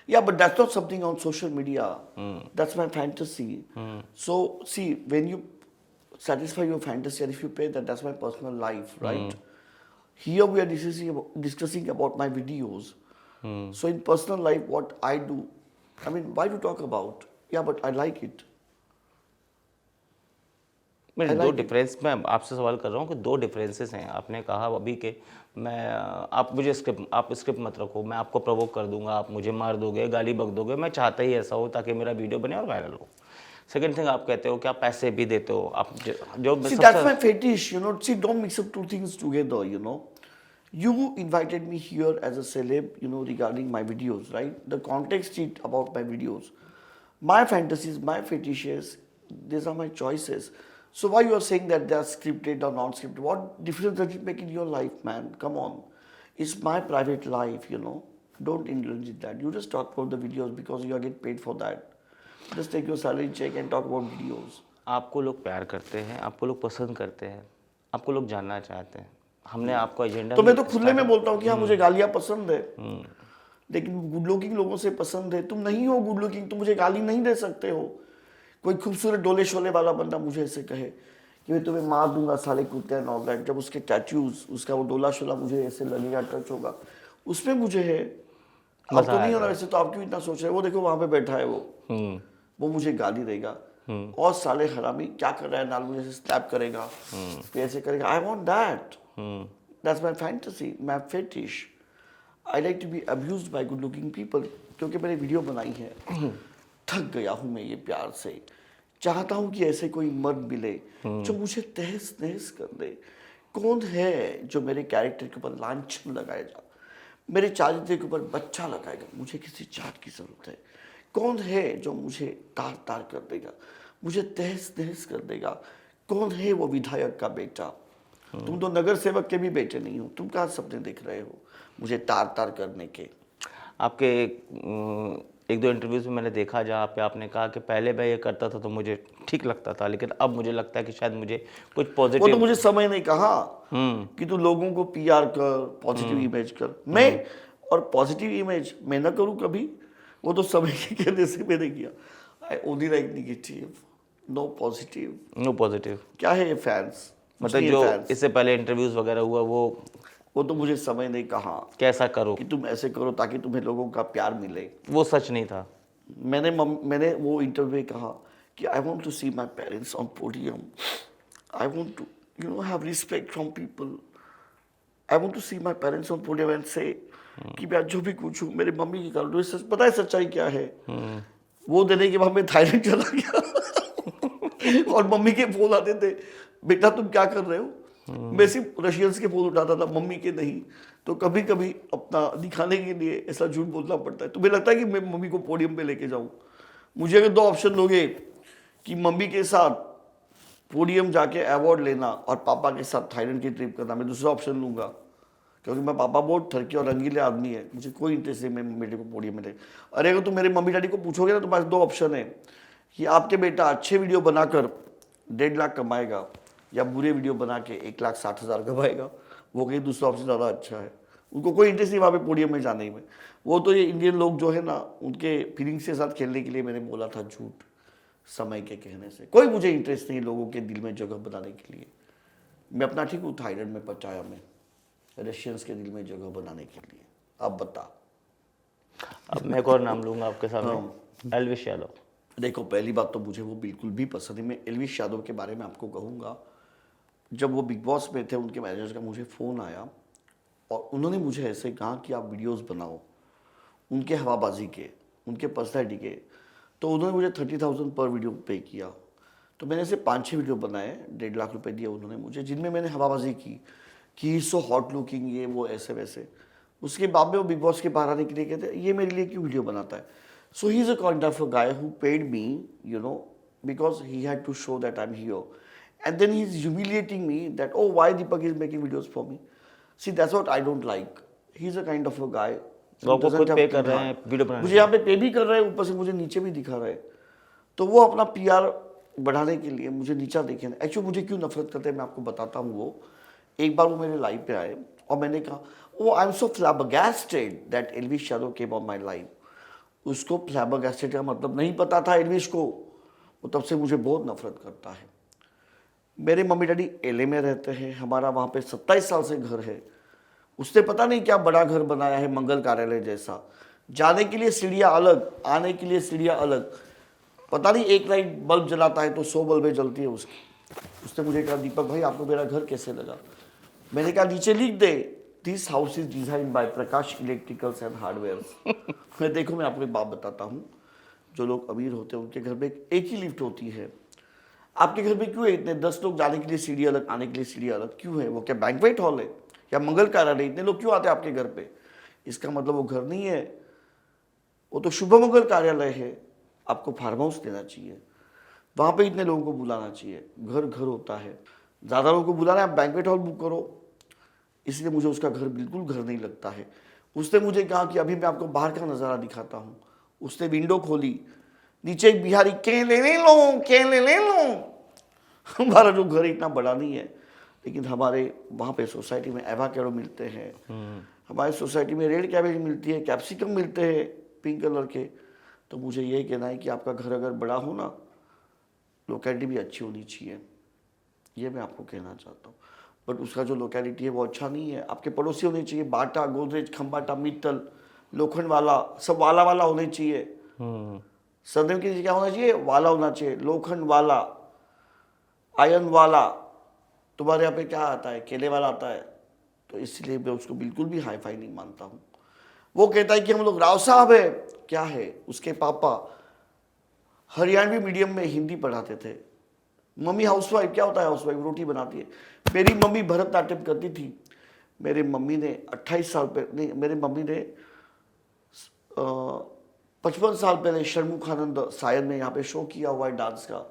Yeah, but that's not something on social media. That's my fantasy. So, see, when you satisfy your fantasy, and if you pay that, that's my personal life, right? Here we are discussing about my videos. So, in personal life, what I do, I mean, why to talk about? Yeah, but I like it. मैं I दो like it. Difference, मैं आपसे सवाल कर रहा हूँ कि दो डिफरेंसेस हैं. आपने कहा अभी कि मैं आप मुझे आप स्क्रिप्ट मत रखो, मैं आपको प्रवोक कर दूंगा, आप मुझे मार दोगे, गाली बक दोगे. मैं चाहता ही ऐसा हो ताकि मेरा वीडियो बने और वायरल हो. सेकंड थिंग, आप कहते हो कि आप पैसे भी देते हो. आप जो See, that's my fetish, you know. See, don't mix up two things together, you know. You invited me here as a celeb, you know, regarding my videos, right? The context is about my videos. My fantasies, my fetishes, these are my choices. So why you are saying that they are scripted or non-scripted? What difference does it make in your life, man? Come on. It's my private life, you know. Don't indulge in that. You just talk about the videos because you are getting paid for that. Just take your salary check and talk about videos. आपको लोग प्यार करते हैं, आपको लोग पसंद करते हैं, आपको लोग जानना चाहते हैं. हमने आपको एजेंडा तो मैं तो खुले में बोलता हूँ कि हाँ मुझे गालियाँ पसंद है, लेकिन गुड लुकिंग लोगों से पसंद है. तुम नहीं हो गुड लुकिंग, तुम मुझे गाली नहीं दे सकते हो. कोई खूबसूरत डोले शोले वाला बंदा मुझे ऐसे कहे कि मैं तुम्हें मार दूंगा साले कुत्ते एंड ऑल दैट, जब उसके टैटूज, उसका वो डोला शोला मुझे ऐसे लगेगा, टच होगा, उसमें मुझे है. अब तो नहीं हो रहा वैसे, तो आप क्यों इतना सोच रहे हो? वो देखो वहां पे बैठा है वो मुझे गाली देगा, और साले हरामी क्या कर रहा है, नाल मुझे स्लैप करेगा, फिर ऐसे करेगा. I want that. That's my fantasy, my fetish. I like to be abused by good looking people. क्योंकि मैंने वीडियो बनाई है, थक गया हूँ मैं ये प्यार से. चाहता हूँ कि ऐसे कोई मर्द मिले जो मुझे तहस नहस कर दे. कौन है जो मेरे कैरेक्टर के ऊपर लांछन लगाएगा, मेरे चारित्र के ऊपर बच्चा लगाएगा? मुझे किसी चाट की ज़रूरत है. कौन है जो मुझे तार तार कर देगा, मुझे तहस नहस कर देगा? कौन है वो विधायक का बेटा? तुम तो नगर सेवक के भी बेटे नहीं हो. तुम कहाँ सपने देख रहे हो मुझे तार तार करने के? आपके एक दो इंटरव्यूज़ में मैंने देखा जहाँ पे आपने कहा कि पहले मैं ये करता था तो मुझे ठीक लगता था, लेकिन अब मुझे लगता है कि शायद मुझे कुछ वो तो पॉजिटिव. मुझे समय नहीं कहा कि तू लोगों को पीआर कर, पॉजिटिव इमेज कर. मैं और पॉजिटिव इमेज मैं ना करूं कभी, वो तो समय के कहने से मैंने किया. I only like negative, no positive. No positive. क्या है ये फैंस? मतलब जी, जो fans। इससे पहले इंटरव्यूज वगैरह हुआ वो तो मुझे समय नहीं कहा कैसा करो, कि तुम ऐसे करो ताकि तुम्हें लोगों का प्यार मिले। वो सच नहीं था। मैंने वो इंटरव्यू में कहा कि I want to see my parents on podium, I want to have respect from people, I want to see my parents on podium and say कि मैं जो भी कुछ हूँ मेरे मम्मी की कारण। सच पता है सच्चाई क्या है? वो देने के बाद मैं थाईलैंड चला गया और मम्मी के फोन आते थे, बेटा तुम क्या कर रहे हो? मैं सिर्फ रशियंस के फोन उठाता था, मम्मी के नहीं। तो कभी कभी अपना दिखाने के लिए ऐसा झूठ बोलना पड़ता है। तुम्हें लगता है कि मैं मम्मी को पोडियम पे लेके जाऊं? मुझे अगर 2 ऑप्शन दोगे कि मम्मी के साथ पोडियम जाके अवार्ड लेना और पापा के साथ थाईलैंड की ट्रिप करना, मैं दूसरा ऑप्शन लूंगा, क्योंकि मैं पापा बहुत ठरकी और रंगीले आदमी है, मुझे कोई इंटरेस्ट नहीं मैं बेटे को पोडियम में ले। अरे अगर तुम मेरे मम्मी डैडी को पूछोगे ना, तो पास 2 ऑप्शन है कि आपके बेटा अच्छे वीडियो बनाकर 1.5 लाख कमाएगा या बुरे वीडियो बना के 1,60,000 कमाएगा। वो कहीं दूसरा ऑप्शन ज़्यादा अच्छा है। उनको कोई इंटरेस्ट नहीं वहाँ पे पोडियम में जाने में। वो तो ये इंडियन लोग जो है ना, उनके फीलिंग्स के साथ खेलने के लिए मैंने बोला था झूठ, समय के कहने से। कोई मुझे इंटरेस्ट नहीं लोगों के दिल में जगह बनाने के लिए। मैं अपना ठीक हूँ थाईलैंड में, पचाया में, रशियंस के दिल में जगह बनाने के लिए। अब बता। अब मैं एक और नाम लूंगा आपके सामने, एल्विश यादव। देखो पहली बात तो मुझे वो बिल्कुल भी पसंद नहीं। मैं एल्विश यादव के बारे में आपको कहूँगा, जब वो बिग बॉस में थे उनके मैनेजर का मुझे फ़ोन आया और उन्होंने मुझे ऐसे कहा कि आप वीडियोस बनाओ उनके हवाबाजी के, उनके पर्सनैलिटी के। तो उन्होंने मुझे 30,000 पर वीडियो पे किया। तो मैंने ऐसे 5-6 वीडियो बनाए, 1.5 लाख रुपए दिए उन्होंने मुझे, जिनमें मैंने हवाबाजी की कि सो हॉट लुकिंग, ये वो ऐसे वैसे। उसके बाद में वो बिग बॉस के बाहर आने के लिए कहते ये मेरे लिए क्यों वीडियो बनाता है। So he is a kind of a guy who paid me, because he had to show that I am here, and then he's humiliating me that, oh, why Deepak is making videos for me. See, that's what I don't like. He's a kind of a guy वो आपको खुद पे कर रहे हैं video बनाने मुझे यहाँ पे पे भी कर रहे हैं, ऊपर से मुझे नीचे भी दिखा रहे हैं। तो वो अपना पीआर बढ़ाने के लिए मुझे नीचा देखे। एक्चुअली मुझे क्यों नफरत करते हैं मैं आपको बताता हूँ। वो एक बार वो मेरे लाइव पे आए और मैंने कहा, oh I am so flabbergasted that Elvish Yadav came on my live. उसको फ्लैबरगैस्टेड का मतलब नहीं पता था एल्विश को। वो तब से मुझे बहुत नफरत करता है। मेरे मम्मी डैडी एलए में रहते हैं, हमारा वहाँ पे 27 साल से घर है। उसने पता नहीं क्या बड़ा घर बनाया है, मंगल कार्यालय जैसा। जाने के लिए सीढ़ियाँ अलग, आने के लिए सीढ़ियाँ अलग। पता नहीं एक लाइट बल्ब जलाता है तो 100 बल्बें जलती है उसकी। उसने मुझे कहा, दीपक भाई आपको मेरा घर कैसे लगा? मैंने कहा नीचे लिख दे, this house is design by Prakash electricals and hardware. मैं देखो मैं आपको एक बात बताता हूँ, जो लोग अमीर होते हैं उनके घर में एक ही लिफ्ट होती है। आपके घर में क्यों है इतने 10 लोग जाने के लिए सीढ़ी अलग, आने के लिए सीढ़ी अलग क्यों है? वो क्या बैंक्वेट हॉल है या मंगल कार्यालय? इतने लोग क्यों आते हैं आपके घर पे? इसका मतलब वो घर नहीं है, वो तो शुभ मंगल कार्यालय है। आपको फार्म हाउस लेना चाहिए, वहाँ पे इतने लोगों को बुलाना चाहिए। घर घर होता है, ज़्यादा लोगों को बुलाना है, आप बैंक्वेट हॉल बुक करो। इसलिए मुझे उसका घर बिल्कुल घर नहीं लगता है। उसने मुझे कहा कि अभी मैं आपको बाहर का नज़ारा दिखाता हूँ। उसने विंडो खोली, नीचे एक बिहारी केले ले लो। हमारा जो घर इतना बड़ा नहीं है, लेकिन हमारे वहाँ पे सोसाइटी में एवाकाडो मिलते हैं, हमारे सोसाइटी में रेड कैबेज मिलती है, कैप्सिकम मिलते हैं पिंक कलर के। तो मुझे यही कहना है कि आपका घर अगर बड़ा हो ना, लोकेलिटी भी अच्छी होनी चाहिए, ये मैं आपको कहना चाहता हूँ। बट उसका जो लोकेलिटी है वो अच्छा नहीं है। आपके पड़ोसी होने चाहिए, बाटा, गोदरेज, खंबाटा, मित्तल, लोखंड वाला, सब वाला वाला होने चाहिए। सरनेम की क्या होना चाहिए? वाला होना चाहिए, लोखंड वाला, आयरन वाला। तुम्हारे यहाँ पे क्या आता है? केले वाला आता है। तो इसलिए मैं उसको बिल्कुल भी हाई फाई नहीं मानता हूँ। वो कहता है कि हम लोग राव साहब है, क्या है? उसके पापा हरियाणवी मीडियम में हिंदी पढ़ाते थे। मम्मी हाउसवाइफ, क्या होता है हाउसवाइफ? रोटी बनाती है। मेरी मम्मी भरतनाट्यम करती थी। मेरे मम्मी ने 28 साल पहले नहीं, मेरे मम्मी ने 55 साल पहले षणमुखानंद सायन में यहाँ पे शो किया हुआ है डांस का।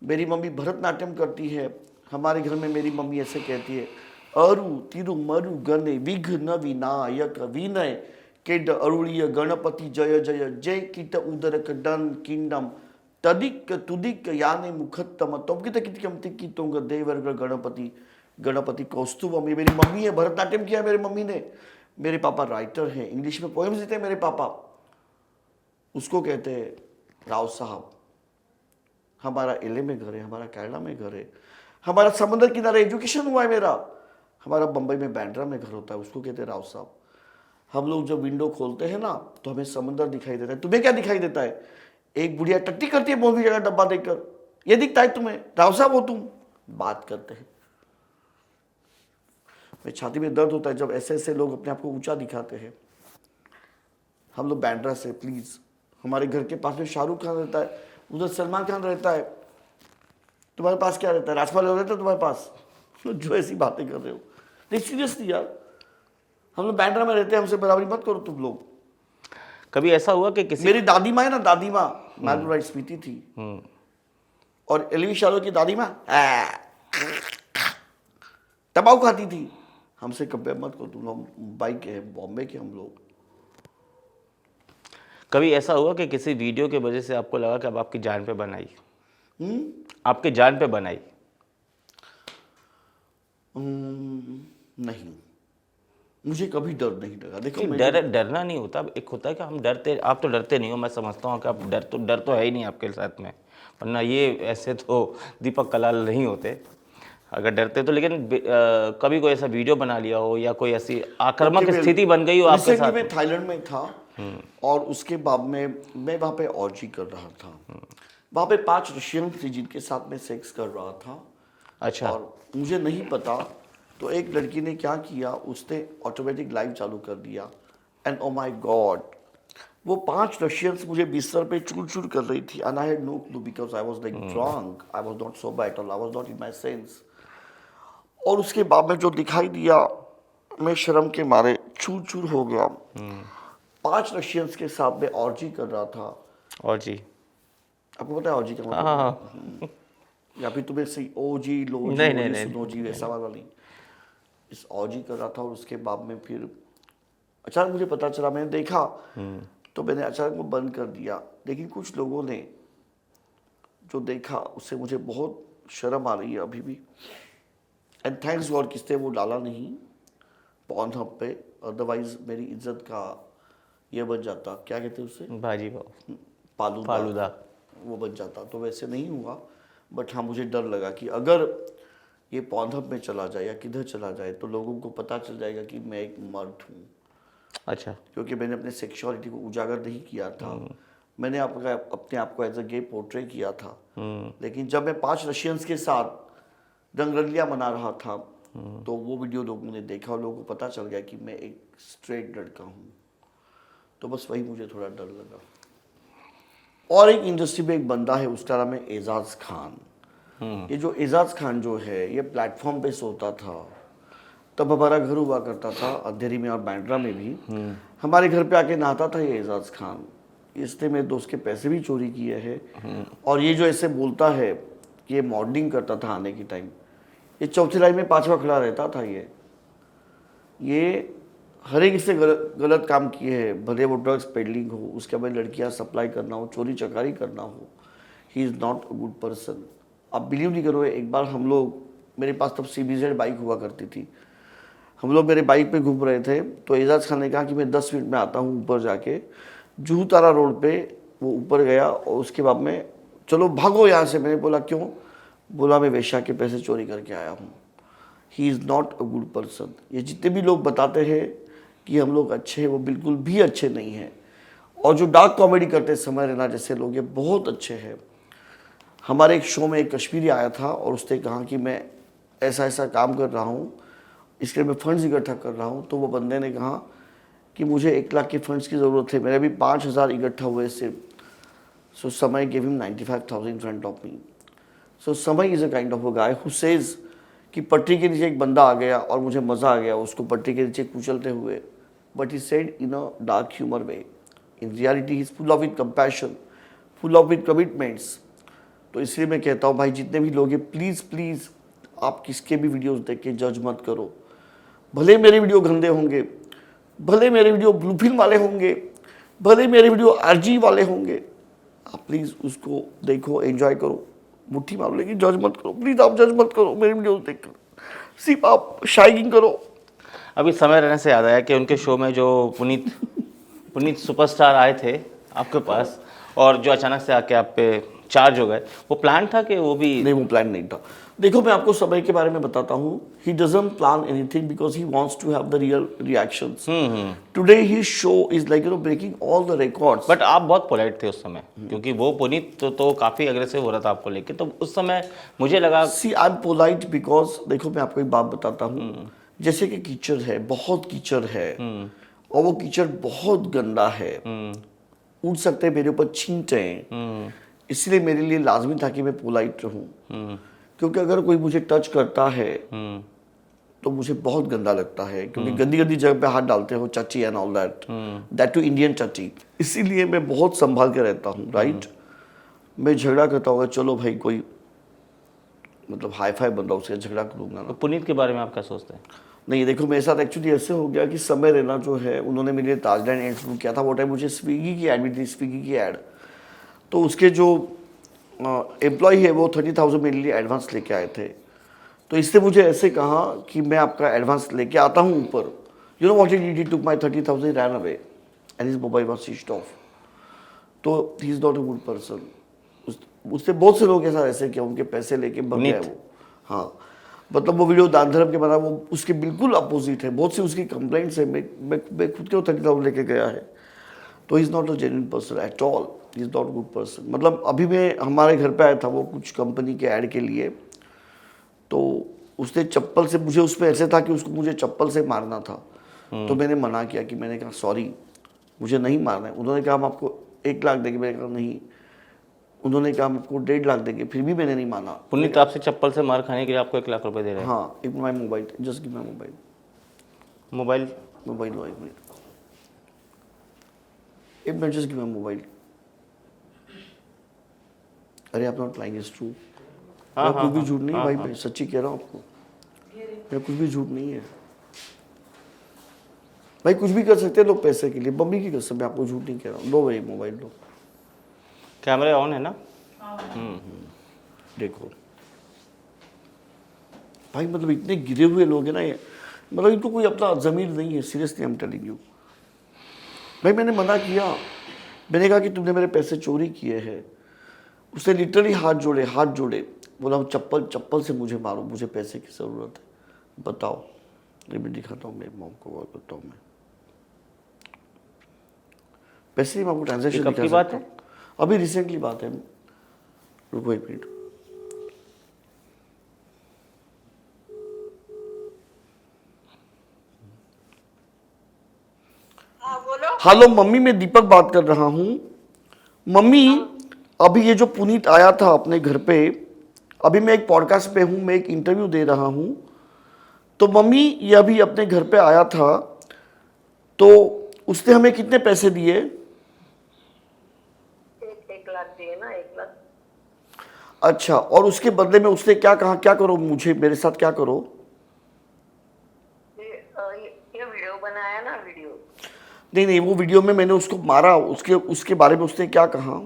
मेरी मम्मी भरतनाट्यम करती है। हमारे घर में मेरी मम्मी ऐसे कहती है, अरु तिरु मरु गणे विघ्न विनायक विनय केड अरुणीय गणपति जय जय जय कीट उदरक डन किंडम तदिक तुदिक याने मुखत्तम तोमकित कितकमति कीतोंग देवर्ग गणपति गणपति कौस्तुभम। ये मेरी मम्मी है, भरतनाट्यम किया मेरी मम्मी ने। मेरे पापा राइटर हैं, इंग्लिश में पोएम्स लिखते हैं मेरे पापा। उसको कहते हैं राव साहब। हमारा एलए में घर है, हमारा कनाडा में घर है, हमारा समंदर किनारे एजुकेशन हुआ है मेरा। हमारा बम्बई में बैंड्रा में घर होता है, उसको कहते हैं राव साहब। हम लोग जब विंडो खोलते हैं ना तो हमें समंदर दिखाई देता है। तुम्हें क्या दिखाई देता है? एक बुढ़िया टट्टी करती है मौलवी जगह डब्बा देखकर, ये दिखता है तुम्हें? राव साहब हो तुम? बात करते हैं। मेरी छाती में दर्द होता है जब ऐसे ऐसे लोग अपने आप को ऊंचा दिखाते हैं। हम लोग बैंड्रा से, प्लीज, हमारे घर के पास में शाहरुख खान रहता है, उधर सलमान खान रहता है, तुम्हारे पास क्या रहता है? राजपाल रहता है तुम्हारे पास? जो ऐसी बातें कर रहे हो, नहीं सीरियसली यार, हम लोग बैंड्रा में रहते हैं, हमसे बराबरी मत करो तुम लोग। कभी ऐसा हुआ कि किसी मेरी दादी माँ है ना, दादी माँ मैलू राइट्स पीती थी, और एलवी शालो की दादी माँ तंबाकू खाती थी। हमसे कंपेयर मत करो तुम लोग, मुंबई के हैं, बॉम्बे के हम लोग। कभी ऐसा हुआ कि किसी वीडियो की वजह से आपको लगा कि अब आपकी जान पे बनाई, आपके जान पे बनाई? नहीं, मुझे कभी डर नहीं लगा। देखो डरना नहीं होता, एक होता है कि हम डरते, आप तो डरते नहीं हो, मैं समझता हूँ कि आप डर तो है ही नहीं आपके साथ में, वरना ये ऐसे तो दीपक कलाल नहीं होते अगर डरते तो। लेकिन कभी कोई ऐसा वीडियो बना लिया हो या कोई ऐसी आक्रामक स्थिति बन गई हो आपके साथ? मैं थाईलैंड में था और उसके बाद में मैं वहाँ पे ऑर्जी कर रहा था। वहाँ पे 5 रशियन थी जिनके साथ मैं सेक्स कर रहा था। अच्छा। और मुझे नहीं पता, तो एक लड़की ने क्या किया, उसने ऑटोमेटिक लाइव चालू कर दिया, एंड ओ माय गॉड, वो 5 रशियंस मुझे बिस्तर पे चूर चूर कर रही थी, and I had no clue because I was like drunk, I was not sober at all, I was not in my sense. और उसके बाद में जो दिखाई दिया, मैं शर्म के मारे चूर चूर हो गया। 5 रशियंस के साथ में ऑर्जी कर रहा था। ऑर्जी, आपको पता है ऑर्जी का मतलब? हाँ। या फिर तुम्हें सही ओजी लो नहीं, सुनोजी वैसा वाला नहीं, इस ऑर्जी कर रहा था। और उसके बाद में फिर अचानक मुझे पता चला, मैंने देखा तो मैंने अचानक वो बंद कर दिया। लेकिन कुछ लोगों ने जो देखा उससे मुझे बहुत शर्म आ रही है अभी भी, एंड थैंक्स गॉड किसने वो डाला नहीं पॉर्नहब पे, अदरवाइज मेरी इज्जत का ये बन जाता, क्या कहते हैं उसे, भाजी पाव, फालूदा, वो बन जाता। तो वैसे नहीं हुआ, बट हाँ मुझे डर लगा कि अगर ये पॉर्नहब में चला जाए या किधर चला जाए तो लोगों को पता चल जाएगा कि मैं एक मर्द हूँ। अच्छा। क्योंकि मैंने अपने सेक्सुअलिटी को उजागर नहीं किया था, मैंने अपने आप को एज अ गे पोर्ट्रे किया था। लेकिन जब मैं 5 रशियंस के साथ रंगरलिया मना रहा था तो वो वीडियो लोगों ने देखा और लोगों को पता चल गया कि मैं एक स्ट्रेट लड़का हूँ। तो बस वही मुझे थोड़ा डर लगा। और एक इंडस्ट्री में एक बंदा है, उसका नाम है एजाज खान। ये जो एजाज खान जो है, ये प्लेटफॉर्म पे सोता था। तब हमारा घर हुआ करता था अंधेरी में और बैंड्रा में भी। हमारे घर पे आके नहाता था ये एजाज खान। इसने मेरे दोस्त के पैसे भी चोरी किए हैं। और ये जो ऐसे बोलता है कि ये मॉडलिंग करता था आने की टाइम, ये चौथी लाइन में 5वां खड़ा रहता था। ये हर एक इससे गलत काम किए हैं, भले वो ड्रग्स पेडलिंग हो, उसके बाद लड़कियां सप्लाई करना हो, चोरी चकारी करना हो। He is not a good person. आप बिलीव नहीं करोगे, एक बार हम लोग, मेरे पास तब CBZ बाइक हुआ करती थी, हम लोग मेरे बाइक पे घूम रहे थे, तो एजाज खान ने कहा कि मैं 10 मिनट में आता हूँ ऊपर जाके। जूहू तारा रोड पे वो ऊपर गया और उसके बाद में चलो भागो यहाँ से। मैंने बोला क्यों? बोला मैं वेश्या के पैसे चोरी करके आया हूँ। He is not a good person. ये जितने भी लोग बताते हैं कि हम लोग अच्छे हैं, वो बिल्कुल भी अच्छे नहीं हैं। और जो डार्क कॉमेडी करते समय रहना जैसे लोग, ये बहुत अच्छे हैं। हमारे एक शो में एक कश्मीरी आया था और उसने कहा कि मैं ऐसा ऐसा काम कर रहा हूँ, इसके लिए मैं फंड्स इकट्ठा कर रहा हूँ। तो वो बंदे ने कहा कि मुझे 1 लाख के फंड्स की ज़रूरत है, मेरे भी 5,000 इकट्ठा हुए सिर्फ। So Samay give him 95,000 in front of me. So Samay is a kind of a guy who says कि पटरी के नीचे एक बंदा आ गया और मुझे मज़ा आ गया उसको पटरी के नीचे कुचलते हुए, but he said in a dark humour way. In reality he is full of with compassion, full of with commitments. तो इसलिए मैं कहता हूँ भाई, जितने भी लोग हैं, प्लीज़ प्लीज़ आप किसके भी वीडियोस देख के जज मत करो। भले मेरे वीडियो गंदे होंगे, भले मेरे वीडियो ब्लू फिल्म वाले होंगे, भले मेरे वीडियो RG वाले होंगे, आप प्लीज़ उसको देखो, एंजॉय करो, मुट्ठी मारो, लेकिन जज मत करो। प्लीज़ आप जज मत करो मेरे वीडियो देख कर, सिर्फ आप शाइकिंग करो। अभी समय रहने से याद आया कि उनके शो में जो पुनीत सुपरस्टार आए थे आपके पास, और जो अचानक से आके आप पे चार्ज हो गए, वो प्लान था कि वो भी? नहीं, वो प्लान नहीं था। देखो मैं आपको समय के बारे में बताता हूँ. He doesn't plan anything because he wants to have the real reactions. Today his show is like breaking all the records. But आप बहुत पोलाइट थे उस समय, क्योंकि वो पुनीत तो काफ़ी अग्रेसिव हो रहा था आपको लेके, तो उस समय मुझे लगा See, I'm polite because देखो मैं आपको एक बात बताता हूँ. जैसे कि कीचड़ है, बहुत कीचड़ है, और वो कीचड़ बहुत गंदा है, उड़ सकते हैं मेरे ऊपर छींटे, इसलिए मेरे लिए लाजमी था कि मैं पोलाइट रहूं, क्योंकि अगर कोई मुझे टच करता है तो मुझे बहुत गंदा लगता है, क्योंकि गंदी गंदी जगह पे हाथ डालते हो, चाची and all that to Indian चाची, इसीलिए मैं बहुत संभाल के रहता हूँ. राइट, मैं झगड़ा करता होगा, चलो भाई कोई मतलब हाई फाई बन रहा उससे झगड़ा करूंगा तो ना. पुनीत के बारे में आप क्या सोचते हैं? नहीं देखो मेरे साथ एक्चुअली ऐसे हो गया कि समय रहना जो है, उन्होंने मेरे लिए ताजलैंड एड शुरू किया था. वो टाइम मुझे स्विगी की एड भी थी, स्विगी की एड, तो उसके जो एम्प्लॉय है वो 30,000 मेरे लिए एडवांस लेके आए थे. तो इससे मुझे ऐसे कहा कि मैं आपका एडवांस लेके आता हूँ ऊपर. You know what he took my 30,000 ran away and his mobile was switched off. तो he is not a good person. उससे बहुत से लोग ऐसा ऐसे किया, उनके पैसे लेके बन गए वो. हाँ, मतलब वो वीडियो दान धर्म के बना, वो उसके बिल्कुल अपोजिट है. बहुत सी उसकी कंप्लेंट्स है. मैं खुद के वो 30,000 लेके गया है. तो he is not a genuine person at all. He is not good person. मतलब अभी मैं हमारे घर पे आया था वो कुछ कंपनी के ऐड के लिए, तो उसने चप्पल से मुझे, उसमें ऐसे था कि उसको मुझे चप्पल से मारना था. तो मैंने मना किया कि मैंने कहा सॉरी मुझे नहीं मारना है. उन्होंने कहा हम आपको 1 लाख देंगे. मैंने कहा नहीं. उन्होंने कहा हम आपको 1.5 लाख देंगे, फिर भी मैंने नहीं माना. पुनीत आपसे चप्पल से मार खाने के लिए आपको 1 लाख रुपए दे रहे हैं? हाँ, एक my mobile, just give my mobile. Mobile low 1 minute, 1 minute, just give my mobile. अरे आप नॉट लाइंग, इज ट्रू. कुछ भी झूठ नहीं भाई, मैं सच्ची कह रहा हूँ आपको. मेरा कुछ भी झूठ नहीं है भाई. कुछ भी कर सकते हैं लोग पैसे के लिए. मम्मी की कसम, मैं आपको झूठ नहीं कह रहा हूँ. लो भाई मोबाइल लो. कैमरा ऑन है ना? देखो भाई, मतलब इतने गिरे हुए लोग हैं ना ये, मतलब इनको कोई अपना ज़मीर नहीं है. Seriously I am telling you भाई. मैंने मना किया, मैंने कहा कि तुमने मेरे पैसे चोरी किए हैं. उसने लिटरली हाथ जोड़े, बोला चप्पल से मुझे मारो, मुझे पैसे की ज़रूरत है. बताओ, ये मैं दिखाता हूँ मेरी मॉम को, कॉल करता हूँ मैं. पैसे ही मैं आपको ट्रांजेक्शन कब की बात है? अभी रिसेंटली बात है. रुको 1 मिनट. हेलो मम्मी, मैं दीपक बात कर रहा हूँ. मम्मी, अभी ये जो पुनीत आया था अपने घर पे, अभी मैं एक पॉडकास्ट पे हूँ, मैं एक इंटरव्यू दे रहा हूँ. तो मम्मी ये अभी अपने घर पे आया था, तो उसने हमें कितने पैसे दिए? 1 लाख दिए ना, 1 लाख. अच्छा, और उसके बदले में उसने क्या कहा, क्या करो मुझे, मेरे साथ क्या करो? ये वीडियो बनाया ना, वीडियो. नहीं, वो वीडियो में मैंने उसको मारा, उसके बारे में उसने क्या कहा?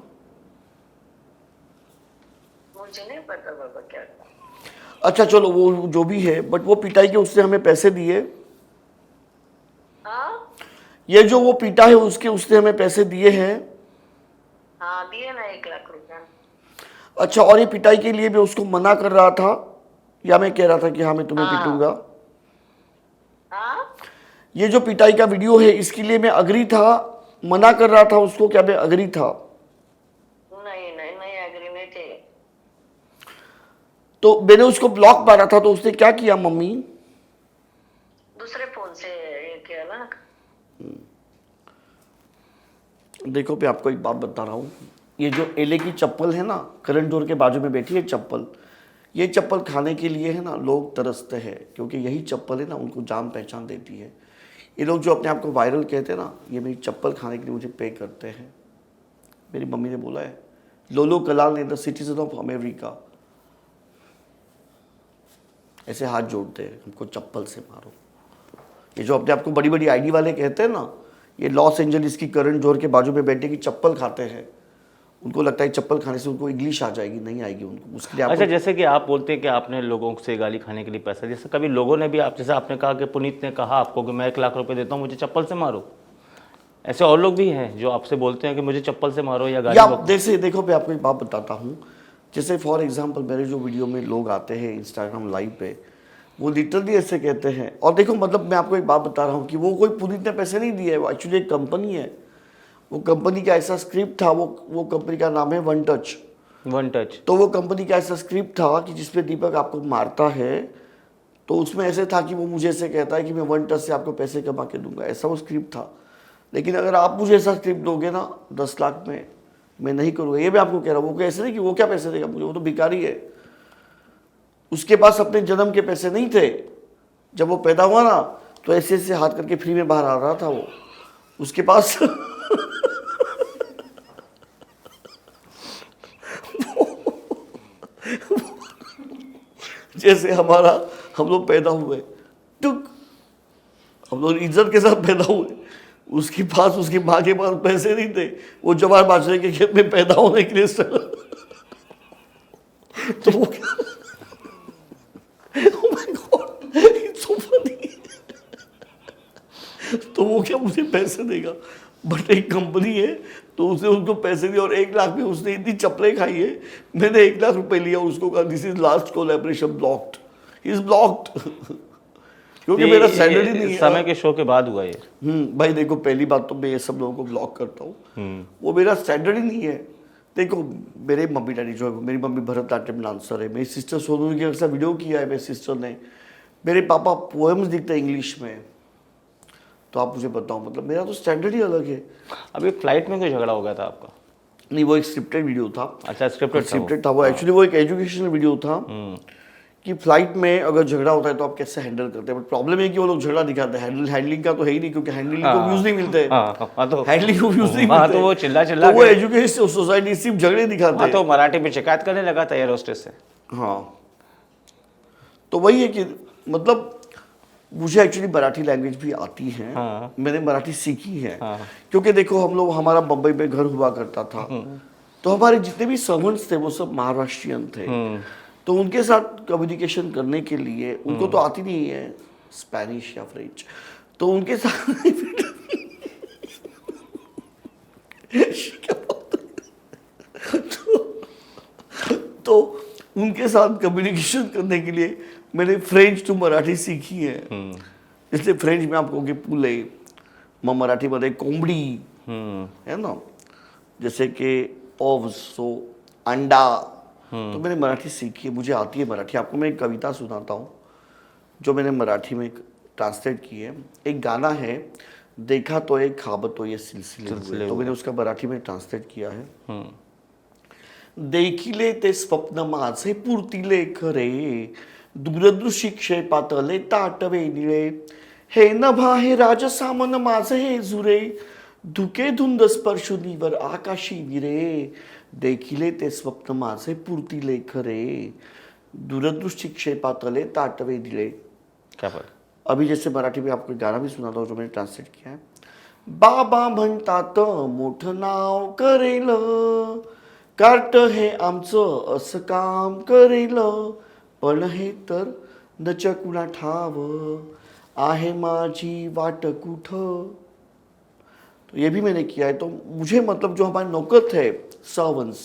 मुझे नहीं पता बाबा क्या. अच्छा चलो वो जो भी है, बट वो पिटाई के उसने हमें पैसे दिए? हाँ ये जो वो पीटा है उसने हमें पैसे दिए हैं? हाँ, दिए ना 1 लाख रुपया. अच्छा, और ये पिटाई के लिए मैं उसको मना कर रहा था, या मैं कह रहा था कि हाँ मैं तुम्हें पीटूंगा? हाँ, ये जो पिटाई का वीडियो है इसके लिए मैं अग्री था, मना कर रहा था उसको, क्या मैं अग्री था? नहीं एग्री नहीं थे. तो मैंने उसको ब्लॉक मारा था, तो उसने क्या किया मम्मी? दूसरे फोन से ये किया ना. देखो मैं आपको एक बात बता रहा हूँ. ये जो एले की चप्पल है ना, करण जोहर के बाजू में बैठी है चप्पल, ये चप्पल खाने के लिए है ना लोग तरसते हैं, क्योंकि यही चप्पल है ना उनको जान पहचान देती है. ये लोग जो अपने आप को वायरल कहते हैं ना, ये मेरी चप्पल खाने के लिए मुझे पे करते हैं. मेरी मम्मी ने बोला है, लोलो कलाल ने द सिटीजन ऑफ अमेरिका, ऐसे हाथ जोड़ते हैं, हमको चप्पल से मारो. ये जो अपने आप को बड़ी बड़ी आईडी वाले कहते हैं ना, ये लॉस एंजलिस की करण जोहर के बाजू में बैठे की चप्पल खाते हैं. उनको लगता है चप्पल खाने से उनको इंग्लिश आ जाएगी, नहीं आएगी उनको. उसके लिए अच्छा, जैसे कि आप बोलते हैं कि आपने लोगों से गाली खाने के लिए पैसा, जैसे कभी लोगों ने भी आप, जैसे आपने कहा कि पुनीत ने कहा आपको कि मैं 1 लाख रुपए देता हूँ, मुझे चप्पल से मारो, ऐसे और लोग भी हैं जो आपसे बोलते हैं कि मुझे चप्पल से मारो या गाली बको? जैसे देखो मैं आपको एक बात बताता हूँ जैसे फॉर एग्जांपल मेरे जो वीडियो में लोग आते हैं इंस्टाग्राम लाइव पे, वो लिटरली ऐसे कहते हैं। और देखो मतलब मैं आपको एक बात बता रहा हूँ कि वो कोई पूरी इतने पैसे नहीं दिए, वो एक्चुअली एक कंपनी है। वो कंपनी का ऐसा स्क्रिप्ट था, वो कंपनी का नाम है वन टच। One touch. तो वो कंपनी का ऐसा स्क्रिप्ट था कि जिसपे दीपक आपको मारता है, तो उसमें ऐसे था कि वो मुझे ऐसे कहता है कि मैं वन टच से आपको पैसे कमा के दूंगा, ऐसा वो स्क्रिप्ट था। लेकिन अगर आप मुझे ऐसा स्क्रिप्ट दोगे ना 10 लाख में, मैं नहीं करूँगा। ये मैं आपको कह रहा हूँ। वो ऐसे नहीं कि वो क्या पैसे देगा मुझे, वो तो भिखारी है। उसके पास अपने जन्म के पैसे नहीं थे। जब वो पैदा हुआ ना तो ऐसे ऐसे हाथ करके फ्री में बाहर आ रहा था वो, उसके पास जैसे हम लोग पैदा हुए टुक, हम लोग इज्जत के साथ पैदा हुए। उसके पास उसकी माँ के पास पैसे नहीं थे, वो जवार बाजरे के खेत में पैदा होने के लिए तो वो क्या oh my God, it's so funny। तो वो क्या मुझे पैसे देगा, बट एक कंपनी है तो उसने उसको पैसे दिए और 1 लाख में उसने इतनी चप्पलें खाई है। मैंने 1 लाख रुपए लिया, उसको कहा this is last collaboration, blocked, he is blocked. क्योंकि मेरा सैलरी नहीं है। समय के शो के बाद हुआ ये। भाई देखो, पहली बात तो मैं ये सब लोगों को ब्लॉक करता हूँ, वो मेरा सैलरी नहीं है। देखो मेरे मम्मी डैडी जो है, मेरी मम्मी भरतनाट्यम डांसर है, मेरी सिस्टर सोनू के साथ वीडियो किया है मेरी सिस्टर ने, मेरे पापा पोएम्स लिखते हैं इंग्लिश में। तो आप मुझे बताओ, मतलब मेरा तो स्टैंडर्ड ही अलग है। अभी फ्लाइट में कोई झगड़ा हो गया था आपका? नहीं, वो एक स्क्रिप्टेड वीडियो था। अच्छा, स्क्रिप्टेड था वो। एक्चुअली वो एक एजुकेशनल वीडियो था कि फ्लाइट में अगर झगड़ा होता है तो आप कैसे हैंडल करते हैं। बट प्रॉब्लम है कि वो लोग झगड़ा दिखाते हैं, हैंडलिंग का तो है ही नहीं, क्योंकि हैंडलिंग को व्यूज नहीं मिलते। हैंडलिंग को व्यूज नहीं मिलते, तो वो चिल्ला तो वो एजुकेशन सोसाइटी सिर्फ झगड़े दिखाते हैं। तो मराठी में शिकायत करने लगा था एयर होस्टेस से। हाँ, तो वही है कि मतलब मुझे एक्चुअली मराठी लैंग्वेज भी आती है। मैंने मराठी सीखी है। क्योंकि देखो हमारा बम्बई में घर हुआ करता था, तो हमारे जितने भी सर्वेंट्स थे वो सब महाराष्ट्रियन थे। तो उनके साथ कम्युनिकेशन करने के लिए, उनको तो आती नहीं है स्पेनिश या फ्रेंच, तो उनके साथ तो उनके साथ कम्युनिकेशन करने के लिए मैंने फ्रेंच टू मराठी सीखी है। इसलिए फ्रेंच में आप कहोगे पुले, मग मराठीमध्ये कोंबडी है ना, जैसे कि ओव्स, सो अंडा। तो मैंने मराठी सीखी है, मुझे आती है मराठी। आपको मैं एक कविता सुनाता हूँ जो मैंने मराठी में ट्रांसलेट की है। एक गाना है, देखा तो एक ख्वाब तो ये सिलसिले हुए, तो मैंने उसका मराठी में ट्रांसलेट किया है। देखिले ते स्वप्न माझे पुरतिले खरे, दूरदृष्टी क्षेपातले ताटवे निळे, हे नभा हे राजसामन माझे हे झुरे, धुके धुंद स्पर्शुनीवर आकाशी विरे, देखिले ते स्वप्न माझे पुरतिले खरे, दूरदृष्टी क्षेपातले ताटवे निळे। क्या बात। अभी जैसे मराठी में आपको गाना भी सुनाता हूँ जो मैंने ट्रांसलेट किया है। बाबा म्हणतात मोठं नाव करेल, कार्ट हे आमचं असं काम करेल, पण हे तर नच कुणा ठाव, आहे माझी वाट कुठं। तो ये भी मैंने किया है। तो मुझे मतलब जो हमारे नौकर थे सर्वेंट्स,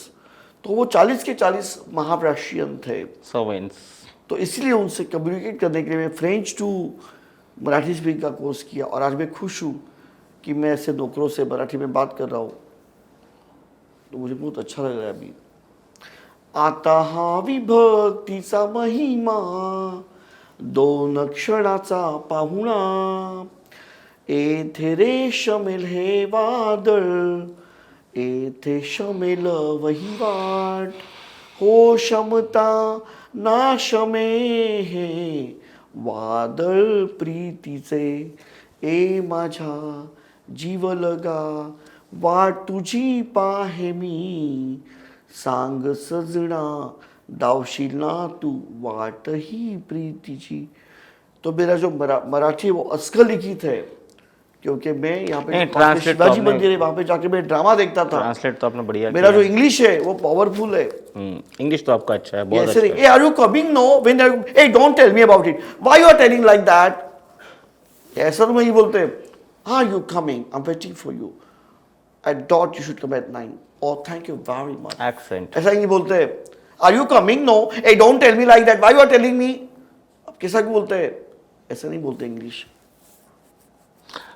तो वो 40 के 40 महाराष्ट्रियन थे। सर्वेंट्स, तो इसलिए उनसे कम्युनिकेट करने के लिए मैं फ्रेंच टू मराठी स्पीकिंग का कोर्स किया, और आज मैं खुश हूँ कि मैं ऐसे नौकरों से मराठी में बात कर रहा हूँ। तो मुझे बहुत अच्छा लग रहा है अभी। आता हा विभक्तीचा महिमा, दोन क्षणाचा पाहुणा, येथे रेशमेल हे वादळ, येथे शमेल वहिवाट, हो क्षमता नाशमे हे वादळ प्रीतीचे, ए माझ्या जीव लगा, वाट तुझी पाहे मी, सांग सजना दावशील ना तू वाट ही प्रीतीची। तो मेरा जो मराठी वो अस्खल लिखित है, क्योंकि मैं यहाँ पे शिवाजी मंदिर है, वहाँ पे जाके मैं ड्रामा देखता था। ट्रांसलेट तो आपने बढ़िया मेरा जो इंग्लिश है वो पावरफुल है। इंग्लिश तो आपका अच्छा है, बहुत अच्छा है। Hey, are you coming? No. Hey, don't tell me about it. Why you are telling like that? ऐसा तो नहीं बोलते। Are you coming? I'm waiting for you. At dot you should come at 9. Oh, thank you very much. Accent. ऐसा ही नहीं बोलते। Are you coming? No, eh don't tell me like that, why you are telling me? अब कैसा क्यों बोलते हैं? ऐसे नहीं बोलते इंग्लिश।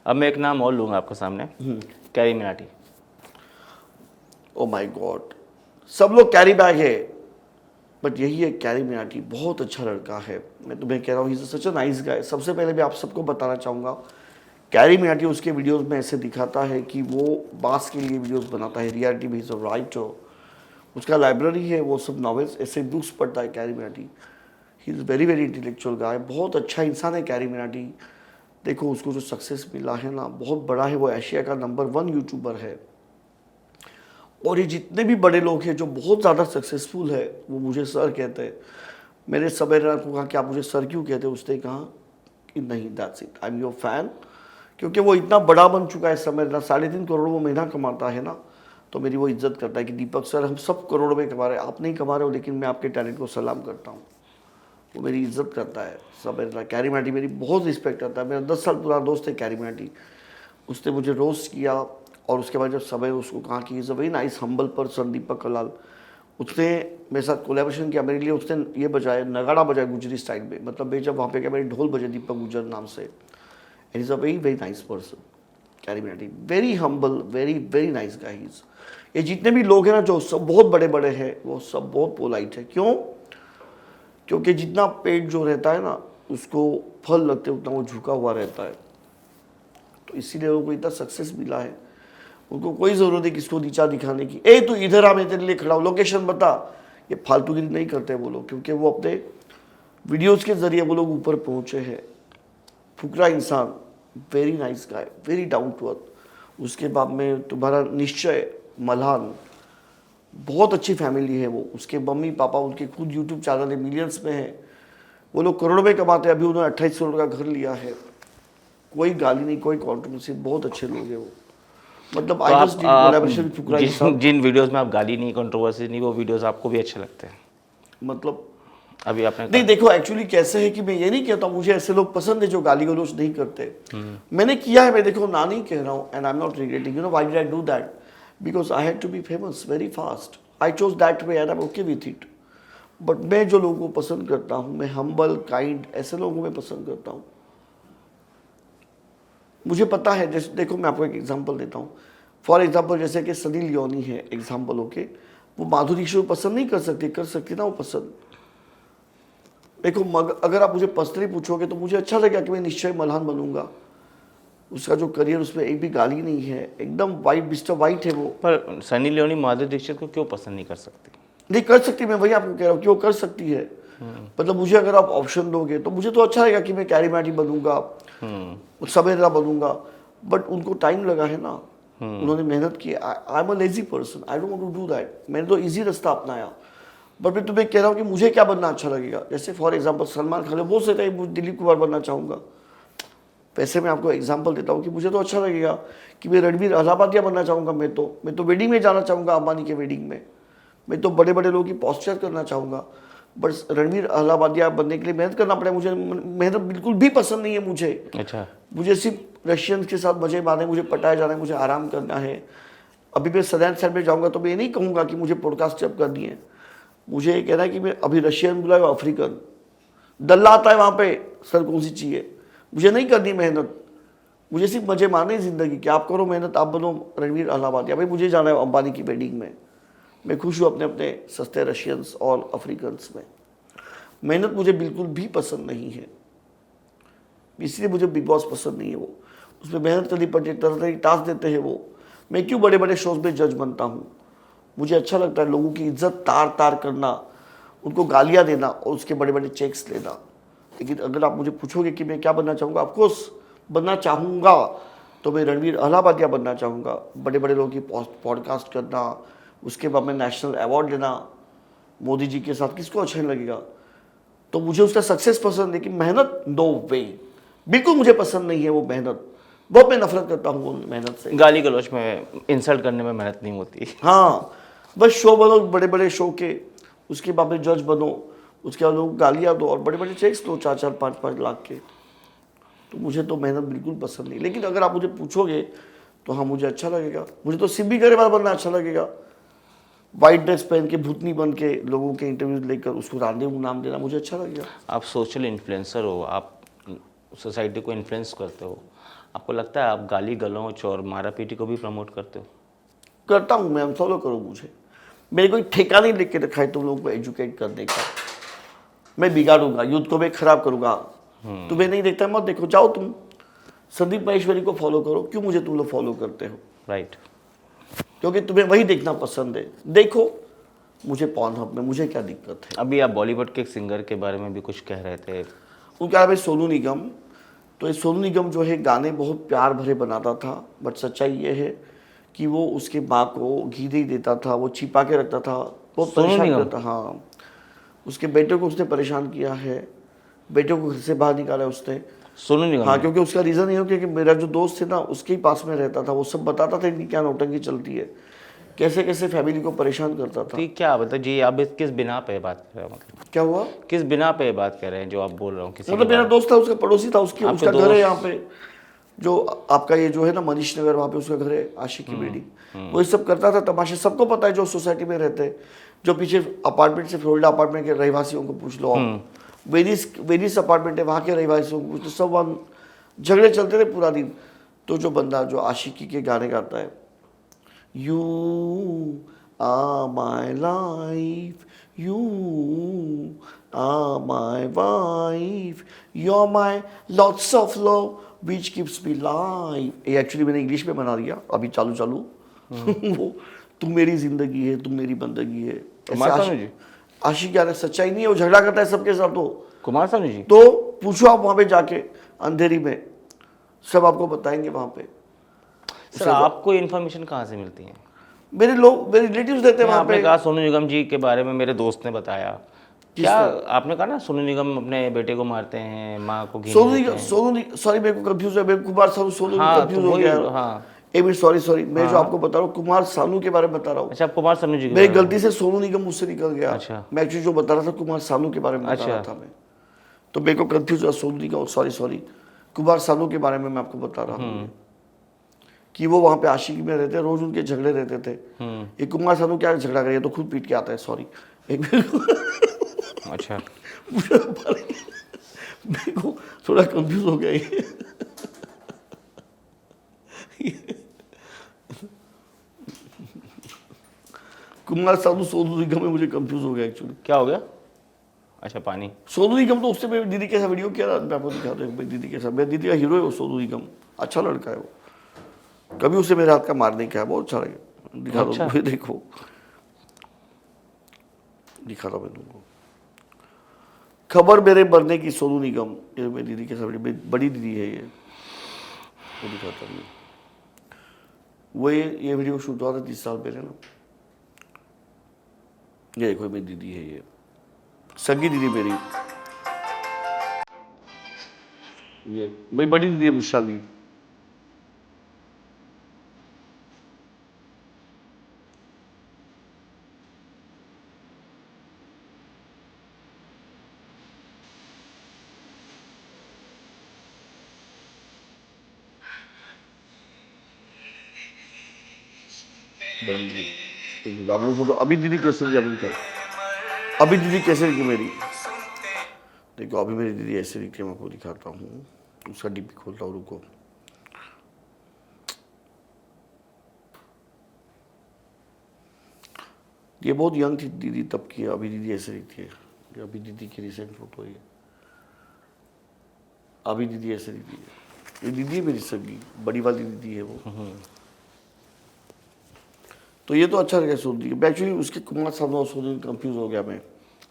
अब मैं एक नाम और लूंगा आपके सामने, carry Minati. Oh my God, सब लोग कैरी बैग है, बट यही है कैरी मिनाटी, बहुत अच्छा लड़का है। मैं तुम्हें कह रहा हूँ, he is such a nice guy. सबसे पहले भी आप सबको बताना चाहूँगा, कैरी मिनाटी उसके वीडियोस में ऐसे दिखाता है कि वो बास के लिए वीडियोस बनाता है, रियलिटी में इज अ राइटर, उसका लाइब्रेरी है, वो सब नॉवेल्स ऐसे बुक्स पढ़ता है Carry Minati. He is very very intellectual guy, बहुत अच्छा इंसान है कैरी मिनाटी। देखो उसको जो सक्सेस मिला है ना, बहुत बड़ा है। वो एशिया का नंबर 1 यूट्यूबर है। और ये जितने भी बड़े लोग हैं जो बहुत ज़्यादा सक्सेसफुल है, वो मुझे सर कहते हैं। मेरे सबेरा को कहा कि आप मुझे सर क्यों कहते हैं? उसने कहा कि नहीं, that's it, I am your fan. क्योंकि वो इतना बड़ा बन चुका है सबेरा, 3.5 करोड़ वो महीना कमाता है ना, तो मेरी वो इज्जत करता है कि दीपक सर, हम सब करोड़ों में कमा रहे हैं, आप नहीं कमा रहे हो, लेकिन मैं आपके टैलेंट को सलाम करता हूँ। वो मेरी इज्जत करता है सबेरा। कैरी मिनाटी मेरी बहुत रिस्पेक्ट करता है। मेरा 10 साल पुराना दोस्त है कैरी मिनाटी। उसने मुझे रोस्ट किया, और उसके बाद जब सबे उसको कहा कि is a very nice humble person Deepak Kalal, उसने मेरे साथ कोलैबोरेशन किया। मेरे लिए उसने ये बजाया, नगाड़ा बजाया गुजरी स्टाइल में, मतलब मैं जब वहाँ पे गया मेरे ढोल बजे दीपक गुजर नाम से। And is a very very nice person carry Minati, very humble, very very nice guy is. ये जितने भी लोग हैं ना जो सब बहुत बड़े बड़े हैं, वो सब बहुत पोलाइट है। क्यों? क्योंकि जितना पेट जो रहता है ना, उसको फल लगते उतना वो झुका हुआ रहता है। तो इसीलिए उनको इतना सक्सेस मिला है। उनको कोई ज़रूरत नहीं किसको नीचा दिखाने की। ए तू इधर आ, मैं तेरे लिए खड़ा हूँ, लोकेशन बता। ये फालतूगिरी नहीं करते वो लोग, क्योंकि वो अपने वीडियोस के ज़रिए वो लोग ऊपर पहुँचे हैं। फुकरा इंसान, very nice guy, very down to earth. उसके बाद में तुम्हारा निश्चय मल्हान, बहुत अच्छी फैमिली है वो। उसके मम्मी पापा, उनके खुद यूट्यूब चैनल है, मिलियंस में है। वो लोग करोड़ों में कमाते हैं। अभी उन्होंने 28 करोड़ का घर लिया है। कोई गाली नहीं, कोई कॉन्ट्रोवर्सी, बहुत अच्छे लोग हैं वो। मतलब तो I just did collaboration with Fukrey के साथ। जिन वीडियोस में आप गाली नहीं, कंट्रोवर्सी नहीं, वो वीडियोस आपको भी अच्छे लगते हैं? मतलब अभी आपने नहीं, देखो एक्चुअली कैसे है कि मैं ये नहीं कहता हूँ मुझे ऐसे लोग पसंद है जो गाली गलौज नहीं करते। मैंने किया है, मैं देखो ना नहीं कह रहा हूँ, and I am not regretting. You know why did I do that? Because I had to be famous very fast. I chose that way and I am okay with it. But मैं जो लोगों को पसंद करता हूँ, मैं humble kind ऐसे लोगों को मैं पसंद करता हूँ। मुझे पता है, जैसे देखो मैं आपको एक एग्जांपल देता हूँ। फॉर एग्जांपल जैसे कि सनी लियोनी है एग्जांपल ओके, वो माधुरी दीक्षित को पसंद नहीं कर सकती ना वो पसंद। देखो अगर आप मुझे पर्सनली पूछोगे तो मुझे अच्छा लगेगा कि मैं निश्चय मल्हान बनूंगा। उसका जो करियर, उसमें एक भी गाली नहीं है, एकदम वाइट, मिस्टर वाइट है वो। पर सनी लियोनी माधुरी दीक्षित को क्यों पसंद नहीं कर सकती? नहीं कर सकती, मैं वही आपको कह रहा हूँ कि वो कर सकती है। मतलब मुझे अगर आप ऑप्शन दोगे तो मुझे तो अच्छा लगेगा कि मैं कैरी मिनाटी बनूंगा, सबेरा बनूंगा। बट उनको टाइम लगा है ना, उन्होंने मेहनत की। I am a lazy person, I don't want to do that. मैंने तो इजी रास्ता अपनाया। बट मैं तुम्हें कह रहा हूँ कि मुझे क्या बनना अच्छा लगेगा। जैसे फॉर एग्जांपल सलमान खान वो से है मुझे दिलीप कुमार बनना चाहूँगा। वैसे मैं आपको एग्जांपल देता हूँ कि मुझे तो अच्छा लगेगा कि मैं रणवीर अहलाबादिया बनना चाहूँगा। मैं तो वेडिंग में जाना चाहूँगा, अंबानी के वेडिंग में। मैं तो बड़े बड़े लोगों की पॉस्चर करना चाहूँगा। बट रणवीर अहलाबादिया बनने के लिए मेहनत करना पड़ेगा। मुझे मेहनत बिल्कुल भी पसंद नहीं है मुझे। अच्छा, मुझे सिर्फ रशियंस के साथ मजे मारने, मुझे पटाया जाना है, मुझे आराम करना है। अभी मैं सदैन साइड में जाऊँगा तो मैं ये नहीं कहूँगा कि मुझे पॉडकास्ट जब करनी है। मुझे ये कहना है कि मैं अभी रशियन बुलाए अफ्रीकन दल्ला आता है वहाँ पे, सर कौन सी चाहिए। मुझे नहीं करनी मेहनत, मुझे सिर्फ मजे मारने ज़िंदगी की। आप करो मेहनत, आप बनो रणवीर अहलाबादिया। भाई मुझे जाना है अंबानी की वेडिंग में, मैं खुश हूँ अपने अपने सस्ते रशियंस और अफ्रीकन्स में। मेहनत मुझे बिल्कुल भी पसंद नहीं है, इसलिए मुझे बिग बॉस पसंद नहीं है। वो उसमें मेहनत करनी पड़ती है, तरह तरह की टास्क देते हैं वो। मैं क्यों बड़े बड़े शोज में जज बनता हूँ? मुझे अच्छा लगता है लोगों की इज्जत तार तार करना, उनको गालियाँ देना और उसके बड़े बड़े चेक्स लेना। लेकिन अगर आप मुझे पूछोगे कि मैं क्या बनना चाहूँगा, ऑफकोर्स बनना चाहूँगा तो मैं रणवीर अहलाबादिया बनना चाहूँगा। बड़े बड़े लोगों की पॉडकास्ट करना, उसके बाद में नेशनल अवार्ड लेना मोदी जी के साथ, किसको अच्छा नहीं लगेगा? तो मुझे उसका सक्सेस पसंद है, लेकिन मेहनत नो वे, बिल्कुल मुझे पसंद नहीं है वो मेहनत। बहुत मैं नफरत करता हूँ वो मेहनत से। गाली गलौज में, इंसल्ट करने में मेहनत नहीं होती। हाँ, बस शो बनो बड़े बड़े शो के, उसके बाद में जज बनो, उसके बाद लोग गालियाँ दो और बड़े बड़े चेक्स दो 4-4, 5-5 लाख के। तो मुझे तो मेहनत बिल्कुल पसंद नहीं। लेकिन अगर आप मुझे पूछोगे तो हाँ मुझे अच्छा लगेगा। मुझे तो सिम्बी गरेवाल बनना अच्छा लगेगा। वाइट ड्रेस पहन के भूतनी बन के लोगों के इंटरव्यू लेकर उसको रामदेव नाम देना मुझे अच्छा लगेगा। आप सोशल इन्फ्लुएंसर हो, आप सोसाइटी को इन्फ्लुएंस करते हो, आपको लगता है आप गाली गलौच और मारा पीटी को भी प्रमोट करते हो? करता हूँ मैं, फॉलो करो मुझे, मेरे कोई ठेका नहीं लेके रखा है तुम लोगों को एजुकेट करने का। मैं बिगाड़ूंगा, यूथ को मैं खराब करूंगा। तुम्हें नहीं देखता मत देखो, जाओ तुम संदीप महेश्वरी को फॉलो करो। क्यों मुझे तुम लोग फॉलो करते हो? राइट। क्योंकि तुम्हें वही देखना पसंद है। देखो मुझे पॉर्नहब में, मुझे क्या दिक्कत है। अभी आप बॉलीवुड के एक सिंगर के बारे में भी कुछ कह रहे थे। उनका नाम है सोनू निगम। तो ये सोनू निगम जो है गाने बहुत प्यार भरे बनाता था, बट सच्चाई ये है कि वो उसके माँ को घी नहीं देता था, वो छिपा के रखता था, बहुत सोनू परेशान निगम? करता। हाँ, उसके बेटे को उसने परेशान किया है, बेटे को घर से बाहर निकाला उसने। सोनू निगम हाँ, ने? क्योंकि उसका रीज़न ये हो कि मेरा जो दोस्त है ना उसके ही पास में रहता था, वो सब बताता था इनकी क्या नौटंकी चलती है, कैसे कैसे फैमिली को परेशान करता था। तो ये क्या मतलब जी, आप किस बिना पे बात कर रहे हो? मतलब क्या हुआ? किस बिना पे बात कर रहे हैं जो आप बोल रहे हो? किसी मतलब के मेरा बारे दोस्त था, उसका पड़ोसी था, उसकी आपके उसका घर है दोस्त? यहाँ पे, जो आपका ये जो है ना मनीष नगर, वहाँ पे उसका घर है, आशिक की बेटी। वो ये सब करता था तमाशे। सबको पता है जो सोसाइटी में रहते हैं, जो पीछे अपार्टमेंट से फ्लोरिडा अपार्टमेंट के रहवासियों को पूछ लो आप, वेनिस अपार्टमेंट है वहाँ के रहवासियों को पूछ लो, सब वहाँ झगड़े चलते थे पूरा दिन। तो जो बंदा जो आशिकी के गाने गाता है, you are my life, you are my wife, you are my lots of love which keeps me life. ये एक्चुअली मैंने इंग्लिश में बना दिया अभी चालू चालू। वो तुम मेरी जिंदगी है, तुम मेरी बंदगी है। कुमार सानू जी? आशिक गाने सच्चाई नहीं है, वो झगड़ा करता है सबके साथ। कुमार सानू जी? तो पूछो आप वहाँ पे जाके अंधेरी में, सब आपको बताएंगे वहाँ पे। सर आपको इन्फॉर्मेशन कहाँ से मिलती है? मेरे लोग, मेरे रिलेटिव्स रहते हैं वहाँ आपने पे। कहा सोनू निगम जी के बारे में मेरे दोस्त ने बताया, क्या आपने कहा ना सोनू निगम अपने बेटे को मारते हैं, माँ को घी सोनू देते हैं? सोनू सॉरी मेरे को कंफ्यूज है, मेरे को कुमार सानू सोनू हाँ, कंफ्यूज तो हो वही, गया। हाँ। एक मिनट, सॉरी मैं जो आपको बता रहा हूँ कुमार सानू के बारे में बता रहा हूँ। अच्छा, आप कुमार सानू जी के मेरी बारे में? गलती से सोनू निगम मुझसे निकल गया। अच्छा। मैं एक्चुअली जो बता रहा था कुमार सानू के बारे में बता रहा था मैं, तो मेरे को कंफ्यूज हुआ। सोनू निगम, सॉरी कुमार सानू के बारे में मैं आपको बता रहा हूँ कि वो वहाँ पे आशिकी में रहते, रोज उनके झगड़े रहते थे। ये कुमार सानू क्या झगड़ा करे, तो खुद पीट के आता है। सॉरी एक अच्छा। मेरे को थोड़ा कंफ्यूज हो गया ये। कुमार सानू सोनू निगम में मुझे कंफ्यूज हो गया एक्चुअली। क्या हो गया? अच्छा, पानी। सोनू निगम तो उससे मेरी दीदी के साथ वीडियो किया था, मैं आपको दिखाता हूँ। मेरी दीदी के साथ, मेरी दीदी का हीरो है वो सोनू निगम, अच्छा लड़का है वो। कभी उससे मेरे हाथ का मार नहीं खाया, बहुत अच्छा लगे। दिखा दो अच्छा। मुझे, देखो दिखा दो मैं तुमको। खबर मेरे मरने की, सोनू निगम, ये मेरी दीदी के साथ, मेरी बड़ी दीदी है ये, वो दिखाता हूँ। वो ये वीडियो शूट हुआ था 30 साल पहले ना। ये देखो मेरी दीदी है, ये सगी दीदी मेरी, ये मेरी बड़ी दीदी है विशाली। फोटो अभी दीदी कैसे दिखी, अभी दीदी कैसे दिखी मेरी, देखो अभी मेरी दीदी ऐसे दिखती है। मैं आपको दिखाता हूँ, उसका डीपी खोलता हूँ, रुको। ये बहुत यंग थी दीदी तब की, अभी दीदी ऐसे दिखती है। ये अभी दीदी की रिसेंट फोटो है, अभी दीदी ऐसे दिखती है। ये दीदी है मेरी सगी, बड़ी वाली दीदी है वो। तो ये तो अच्छा लगा सोनू जी। एक्चुअली उसके कुमार सानू और सोनू कंफ्यूज हो गया मैं।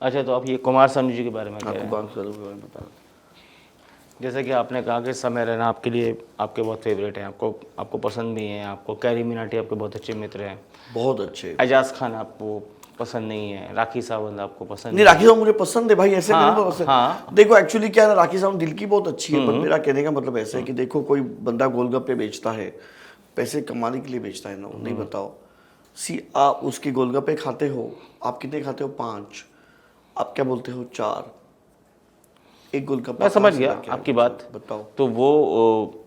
अच्छा, तो आप ये कुमार सानू जी के बारे में कह रहे आपको हैं। बात करूँ के बारे में बता रहा। जैसे कि आपने कहा कि समय रैना आपके लिए, आपके बहुत फेवरेट हैं, आपको पसंद भी हैं, आपको कैरी मिनाटी आपके बहुत अच्छे मित्र हैं, बहुत अच्छे। एजाज खान आपको पसंद नहीं है, राखी सावंत आपको पसंद नहीं, राखी सावंत मुझे पसंद है भाई, ऐसे हाँ, नहीं पसंद। हाँ। देखो एक्चुअली क्या है ना, राखी सावंत दिल की बहुत अच्छी है, पर मेरा कहने का मतलब ऐसा है कि देखो कोई बंदा गोलगप्पे बेचता है, पैसे कमाने के लिए बेचता है ना, नहीं बताओ। आप उसके गोलगप्पे खाते हो, आप कितने खाते हो? 5। आप क्या बोलते हो? 4। एक गोलगप्पा मैं समझ कहाँ से गया लाके आपकी आए? बात। बताओ। तो वो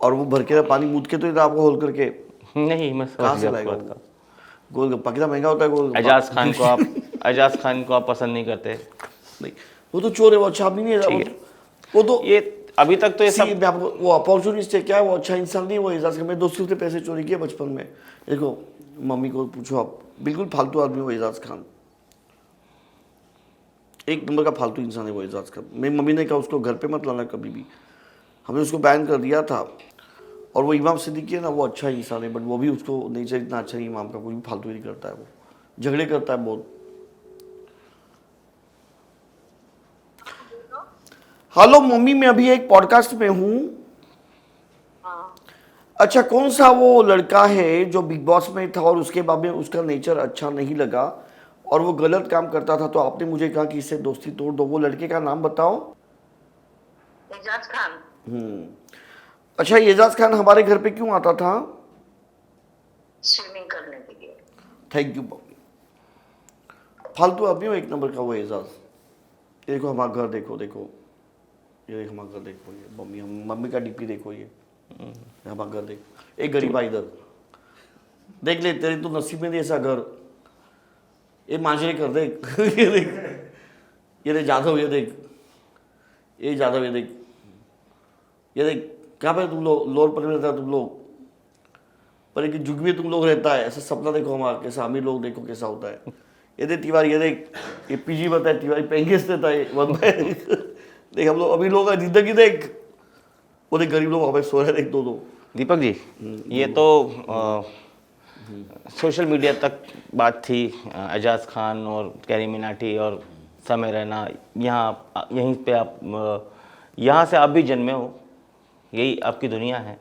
और वो भर के पानी मूद के तो इधर आपको होल करके नहीं, मैं कहाँ समझ से गया लाएगा आपकी बात वो? का। गोलगप्पा कितना महंगा होता है गोलगप्पा। एजाज खान को आप पसंद नहीं करते? नहीं, वो तो चोर है, वो अच्छा आदमी नहीं है। वो तो ये अभी तक तो ये सब मैं आपको वो अपॉर्चुनिस्ट है क्या, वो अच्छा इंसान नहीं। वो एजाज खान, मेरे दोस्तों से पैसे चोरी किए बचपन में। देखो मम्मी को पूछो आप, बिल्कुल फालतू आदमी वो एजाज खान, एक नंबर का फालतू इंसान है वो एजाज खान। मेरी मम्मी ने कहा उसको घर पे मत लाना कभी भी, हमने उसको बैन कर दिया था। और वो इमाम सिद्दीकी है ना, वो अच्छा इंसान है, बट वो भी उसको नेचर इतना अच्छा नहीं इमाम का, कोई भी फालतू नहीं करता है, वो झगड़े करता है बहुत। हेलो मम्मी, मैं अभी एक पॉडकास्ट में हूँ। हाँ, अच्छा, कौन सा वो लड़का है जो बिग बॉस में था और उसके बाद में उसका नेचर अच्छा नहीं लगा और वो गलत काम करता था, तो आपने मुझे कहा कि इससे दोस्ती तोड़ दो। वो लड़के का नाम बताओ। एजाज खान। अच्छा, एजाज खान हमारे घर पे क्यों आता था? स्विमिंग करने के लिए। Thank you mummy. फालतू आदमी हो एक नंबर का वो एजाज। देखो हमारा घर, देखो देखो ये देख हमारा घर, देखो ये मम्मी, हम मम्मी का डीपी देखो, ये हमारा घर देख। एक गरीबा इधर देख ले, तेरे तो नसीब में नहीं ऐसा घर। ये मांझरे कर देख ये देख, ये देख जादव, ये देख ये जादव, ये देख, ये देख कहाँ पे तुम लोग लोअर पर रहता है तुम लोग, पर एक जुग में तुम लोग रहता है। ऐसा सपना देखो हमारा, कैसा अमीर लोग देखो कैसा होता है। ये देख तिवारी, ये देख, ये पीजी बताए तिवारी, पेंगेस देता है देख हम लोग अभी लोग का जिंदगी देख, वो देख गरीब लोग वहाँ पे सो रहे, देख दो। दीपक जी, ये तो सोशल मीडिया तक बात थी, एजाज खान और कैरी मिनाटी और समय रैना, यहीं पे आप यहाँ से आप भी जन्मे हो, यही आपकी दुनिया है,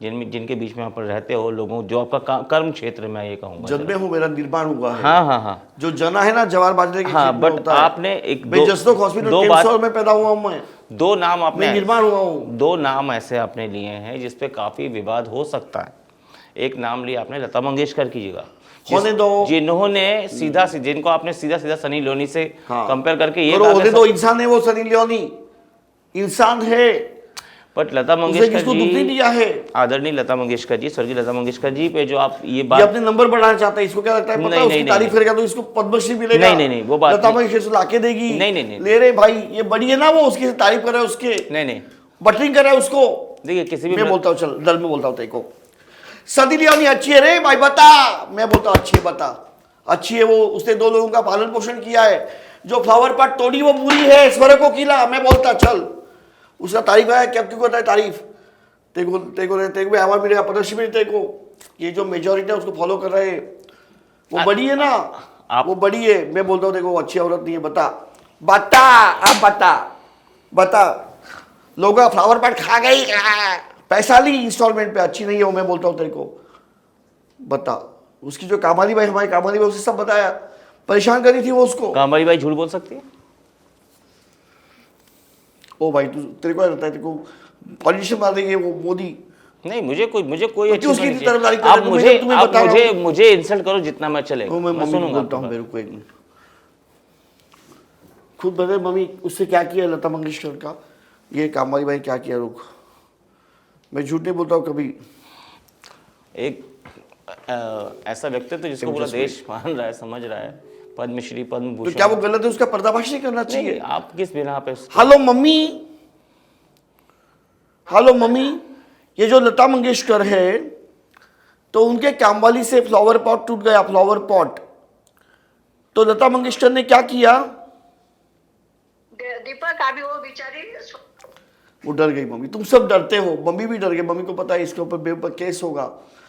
जिनके बीच में आप रहते हो, लोगों जो आपका कर्म क्षेत्र में ये कहूँगा। जन्मे हो, मेरा निर्माण हुआ है। हाँ हाँ हाँ, जो जना है ना जवार बाजरे के हाँ, खेत में बट होता है। आपने एक मैं जसलोक हॉस्पिटल कैंसर में पैदा हुआ हूँ मैं। दो नाम आपने, मैं निर्माण हुआ हूँ। दो नाम ऐसे आपने लिए हैं जिसपे काफी विवाद हो सकता है। एक नाम लिया आपने लता मंगेशकर की जगह, होने दो, जिन्होंने जिनको आपने सीधा सीधा सनी लियोनी से कंपेयर करके ये होने दो, इंसान है वो सनी लियोनी, इंसान है। बट लता मंगेशकर दुख नहीं दिया है। आदरणीय लता मंगेशकर जी, स्वर्गीय लता मंगेशकर जी पे जो आप ये बात, ये अपने नंबर बढ़ाना चाहता है, इसको क्या लगता है पता है? उसकी तारीफ करेगा तो इसको पद्मश्री मिलेगा। नहीं, वो बात लता मंगेशकर से लाके देगी। नहीं, ले रे भाई, ये बड़ी है ना, वो उसकी तारीफ करे, उसके नहीं बटरिंग करे उसको। देखिए किसी भी, मैं बोलता हूँ, चल दल में बोलता हूँ तेरे को, सनी लियोनी अच्छी है रे भाई, बता। मैं बोलता हूँ अच्छी है, बता अच्छी है। वो उसने 2 लोगों का पालन पोषण किया है। जो फ्लावर पार्ट तोड़ी वो बुरी है, स्वर को किला। मैं बोलता चल, उसका तारीफ है, क्या क्यों करता है तारीफ? तेरे को अवार्ड मिलेगा, पद्मश्री मिलेगी तेरे को। ये जो मेजोरिटी है उसको फॉलो कर रहे हैं, वो बड़ी है ना, वो बड़ी है। मैं बोलता हूँ देखो अच्छी औरत नहीं है, बता बता, अब बता। लोगों का फ्लावर पार्ट खा गई, पैसा ली इंस्टॉलमेंट पे, अच्छी नहीं है वो। मैं बोलता हूँ तेरे को बता। उसकी जो कामाली बाई, हमारी कामाली बाई, उसे सब बताया, परेशान करी थी वो उसको। कामाली बाई झूठ बोल सकती है? ओ भाई तू, तेरे को रहता है, तेरे को पॉलिटिशियन मार देंगे वो मोदी। नहीं, मुझे कोई अच्छी उसकी नहीं तरफदारी कर आप रहे हो, तुम्हें बता रहा हूं। मुझे इंसल्ट करो जितना मैं चलेगा, मैं सुनूंगा। बोलता हूँ मेरे को, एक मिनट खुद बता मम्मी, उससे क्या किया लता मंगेशकर का, ये कामवाली भाई क्या किया? रुक, मैं झूठ नहीं बोलता हूँ कभी। एक ऐसा व्यक्तित्व जिसको पूरा देश मान रहा है, समझ रहा है, पद्मश्री पद्म भूषण, तो क्या वो गलत है? उसका पर्दाफाश नहीं करना चाहिए? आप किस बिना पे? हेलो मम्मी, ये जो लता मंगेशकर है, तो उनके कामवाली से फ्लावर पॉट टूट गया, फ्लावर पॉट। तो लता मंगेशकर ने क्या किया? दीपक अभी वो बेचारी वो डर गई मम्मी। तुम सब डरते हो, मम्मी भी डर गई। मम्मी को पता है इसके ऊपर केस होगा।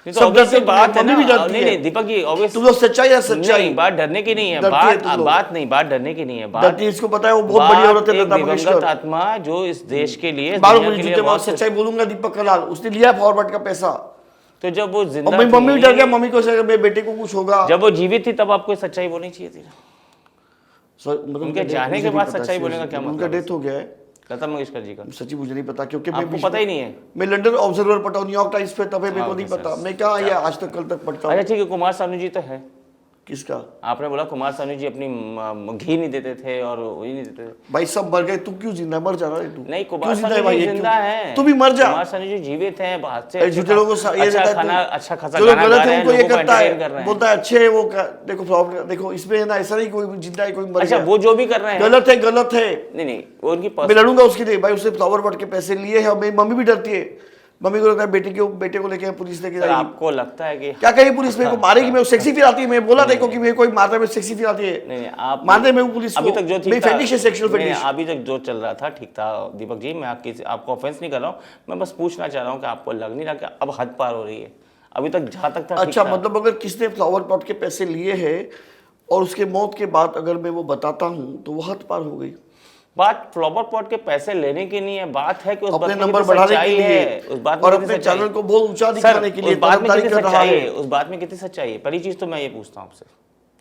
तो सब डरते, बात है मम्मी भी डरती है। नहीं दीपक जी, तुम लोग सच्चाई या सच्चाई? नहीं, बात डरने की नहीं है, बात डरने की नहीं है, डरती है। इसको पता है वो बहुत बड़ी औरत है लता मंगेशकर, आत्मा जो इस देश के लिए, सच्चाई बोलूंगा दीपक कलाल, उसने लिया फॉरवर्ड का पैसा। तो जब वो जिंदा, मम्मी भी डर गया, मम्मी को मेरे बेटे को कुछ होगा। जब वो जीवित थी तब आपको सच्चाई बोलनी चाहिए थी। मतलब उनके जाने के बाद सच्चाई बोलने का क्या मतलब? उनका डेथ हो गया है लता मंगेशकर जी का। सच्ची मुझे नहीं पता, क्योंकि आपको पता ही नहीं है? मैं लंदन ऑब्जर्वर पढ़ता हूँ, न्यूयॉर्क टाइम्स पे, तब मेरे को नहीं पता। मैं क्या ये आज तक कल तक पढ़ता हूँ। अच्छा ठीक है, कुमार सानू जी तो है, किसका? आपने बोला कुमार सानू जी अपनी घी नहीं देते थे और वही नहीं देते थे। भाई सब मर गए, तू क्यों जिंदा है? मर जा रहा है तू। नहीं, कुमार क्यों जिंदा सानू है भाई जी ये? जिंदा है। तू भी मर जा। कुमार सानू जी जीवित हैं, बात से अरे झूठे लोगों को ये अच्छा देता है खाना, तू। अच्छा खासा जो गाना गलत गा है रहे हैं, उनको ये लोगों को करता entertain कर रहे है, हैं। बोलता है अच्छे है वो देखो प्रॉब्लम, देखो इसमें है ना ऐसा नहीं कोई जिंदा है कोई मर अच्छा गया। वो जो भी कर रहे हैं गलत है, गलत है। नहीं नहीं, वो उनकी मैं लड़ूंगा उसके लिए भाई, उससे फ्लावर पॉट के पैसे लिए हैं और मेरी मम्मी भी डरती है। मम्मी को लगता है बेटे को लेके पुलिस लेके सर, जाएगी। आपको लगता है कि क्या कही पुलिस मेरे को मारेगी? मैं सेक्सी फील आती है, मैं बोला देखो कि मेरे कोई मारता है, मैं सेक्सी फील आती है। नहीं आप मारते मैं पुलिस को। अभी तक जो ठीक मेरी था, फेटिश है, सेक्सुअल नहीं, फेटिश। अभी तक जो चल रहा था ठीक था दीपक जी। मैं आपको ऑफेंस नहीं कर रहा हूँ, मैं बस पूछना चाह रहा हूँ कि आपको लग नहीं रहा कि अब हद पार हो रही है? अभी तक जहाँ तक था ठीक अच्छा था। मतलब अगर किसने फ्लावर पॉट के पैसे लिए हैं और उसके मौत के बाद अगर मैं वो बताता हूँ तो वो हद पार हो गई। बात फ्लावर पॉट के पैसे लेने की नहीं है, बात है कि उस अपने बात में नंबर कितनी बढ़ाने के सच्चाई लिए है, उस बात में और कितनी अपने सच्चाई चैनल को बहुत ऊंचा सर, दिखाने के लिए उस बात में तरफदारी कितनी कर रहा सच्चाई है। है, उस बात में कितनी सच्चाई है? पहली चीज तो मैं ये पूछता हूँ आपसे,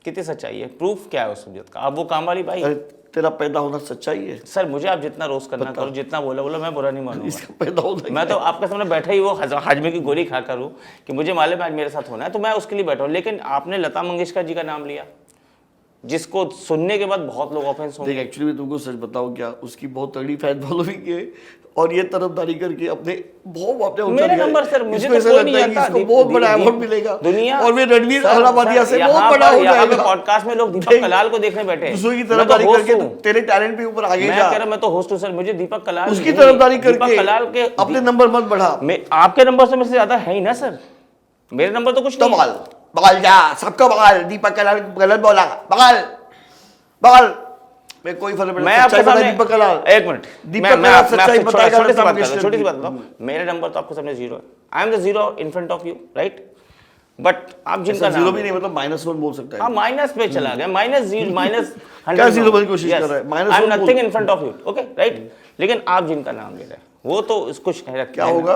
कितनी सच्चाई है? प्रूफ क्या है उस सब्जेक्ट का? अब वो काम वाली भाई अरे तेरा पैदा होना सच्चाई है। सर, मुझे आप जितना रोस्ट करना करो, जितना बोला मैं बुरा नहीं मानूंगा। इसका पैदा होना मैं तो आपके सामने बैठा ही वो हाजमे की गोली खाकर हूँ कि मुझे मालूम है आज मेरे साथ होना है, तो मैं उसके लिए बैठा हूँ। लेकिन आपने लता मंगेशकर जी का नाम लिया, जिसको सुनने के बाद बहुत लोग ऑफेंस होंगे। देख एक्चुअली मैं तुमको सच बताऊं क्या, उसकी बहुत तगड़ी फैन फॉलोइंग है और ये तरफदारी करके अपने बहुत ऊंचा मेरे दिया है। नंबर सर, मुझे इसको तो ऐसा कोई नहीं लगता है कि जानता। इसको बहुत बड़ा अवार्ड मिलेगा दुनिया और वे रणवीर सर, अहलावादिया सर, से यहाँ बहुत बड़ा पर- हो यहाँ पे जाएगा। पॉडकास्ट में लोग दीपक देख, कलाल को देखने बैठे हैं। दूसरों की मैं तो तरफदारी host करके हूँ। तेरे टैलेंट पे ऊपर आगे मैं जा। कह रहा मैं तो होस्ट हूँ सर, मुझे दीपक कलाल उसकी नहीं, तरफदारी दीपक करके कलाल के अपने नंबर मत बढ़ा। आपके नंबर से मेरे से ज्यादा है ही ना सर, मेरे नंबर तो कुछ तो नहीं है। बगल जा, सबका बगल। दीपक कलाल गलत बोला, बगल बगल मैं कोई फर्क नहीं मैं पड़ता। आपके सच्चाई बताए सामने दीपक कलाल। एक मिनट, दीपक कलाल सच्चाई बताएगा। छोटी सी बात मंगेशकर छोटी सी जी। बात बताओ, मेरे नंबर तो आपके सामने 0 है। I am the 0 in front of you, right? But आप जिनका ऐसा जीरो नाम भी नहीं, मतलब -1 बोल सकता है। हाँ माइनस पे चला गया, -0 -100 क्या जीरो बनने की कोशिश कर रहा है? -1 आई एम बोल। Nothing in front of you, okay right? लेकिन आप जिनका नाम ले रहे हैं वो तो कुछ है। क्या होगा?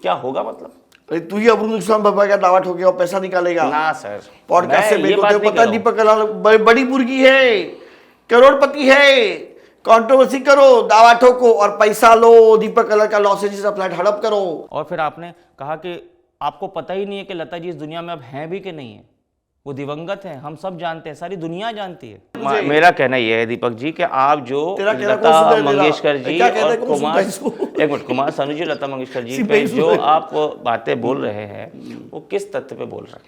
क्या होगा मतलब? अरे तू ही अब्रुल नुकसान भरपाई का दावा ठोकेगा और पैसा निकालेगा। ना सर, पॉडकास्ट से मैं मेरे ये को बात तो नहीं पता है कर रहा हूँ। दीपक कलाल बड़ी मुर्गी है, करोड़पति है। कंट्रोवर्सी करो, दावा ठोको और पैसा लो। दीपक कलाल का लॉस एंजल्स का फ्लैट हड़प करो। और फिर आपने कहा कि आपको पता ही नहीं है कि लता जी इस दुनिया में अब हैं भी कि नहीं है, वो दिवंगत हैं, हम सब जानते हैं, सारी दुनिया जानती है। मेरा कहना यह है दीपक जी कि आप जो तेरा कहना कौन लता सुनता है मेरा? मंगेशकर जी क्या कहता है, और कौन सुनता कुमार है इसको? एक मिनट, कुमार सानू जी, लता मंगेशकर जी सिर्फ पे नहीं जो सुन रहे। आप बातें बोल रहे हैं वो किस तथ्य पे बोल रहे हैं?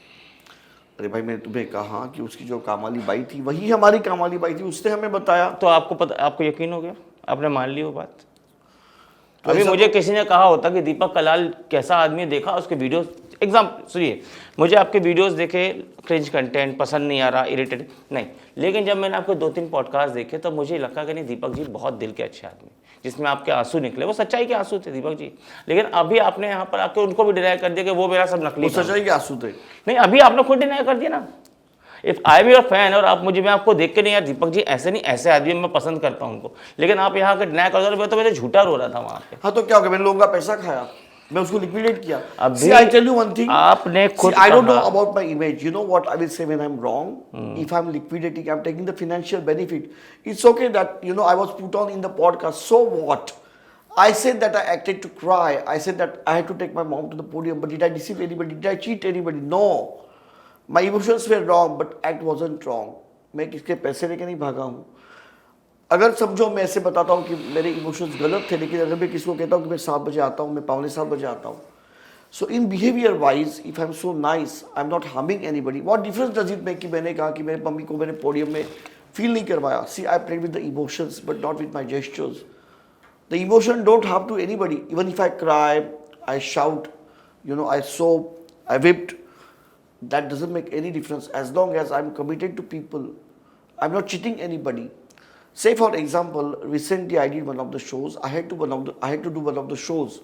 अरे भाई मैंने तुम्हें कहा कि उसकी जो कामाली बाई थी वही हमारी कामाली बाई थी, उसने हमें बताया। तो आपको पता, आपको यकीन हो गया, आपने मान ली वो बात? तो अभी ऐसा मुझे किसी ने कहा होता कि दीपक कलाल कैसा आदमी, देखा उसके वीडियोस, एग्जाम्पल सुनिए, मुझे आपके वीडियोस देखे, क्रिंज कंटेंट पसंद नहीं आ रहा, इरिटेट नहीं, लेकिन जब मैंने आपके 2-3 पॉडकास्ट देखे तो मुझे लगा कि नहीं दीपक जी बहुत दिल के अच्छे आदमी, जिसमें आपके आंसू निकले वो सच्चाई के आंसू थे दीपक जी। लेकिन अभी आपने यहाँ पर आके उनको भी डिनाई कर दिया कि वो मेरा सब नकली वो था। सच्चाई के आंसू थे। नहीं, अभी आपने खुद डिनाई कर दिया ना। If I am your fan और आप मुझे, मैं आपको देख के नहीं यार दीपक जी ऐसे नहीं, ऐसे आदमी मैं पसंद करता हूँ उनको, लेकिन आप यहाँ के डिनाई कर दो, तो मैं झूठा रो रहा था वहाँ पे। हाँ तो क्या हो गया, मैंने लोगों का पैसा खाया, मैं उसको लिक्विडेट किया। अभी See, I tell you one thing. आपने खुद See, I don't know कहा- about my image. You know what I will say when I'm wrong? If I'm liquidating, I'm taking the financial benefit. It's okay that, you know, I was put on in the podcast. So what? I said that I acted to cry. I said that I had to take my mom to the podium. But did I deceive anybody? Did I cheat anybody? No. My emotions were wrong, but act wasn't wrong. मैं किसके पैसे लेके नहीं भागा हूँ। अगर समझो मैं ऐसे बताता हूँ कि मेरे इमोशंस गलत थे, लेकिन अगर मैं किसको कहता हूँ कि मैं 7 बजे आता हूँ, मैं 6:45 बजे आता हूँ, so in behaviour wise if I am so nice, I am not harming anybody, what difference does it make कि मैंने कहा कि मेरे मम्मी को मैंने पोडियम में फील नहीं करवाया। See I played with the emotions but not with my gestures. The emotion don't harm to anybody, even if I cry, I shout, you know, I sob, I whipped, that doesn't make any difference as long as I'm committed to people. I'm not cheating anybody. Say for example, recently I did one of the shows. I had to do one of the shows,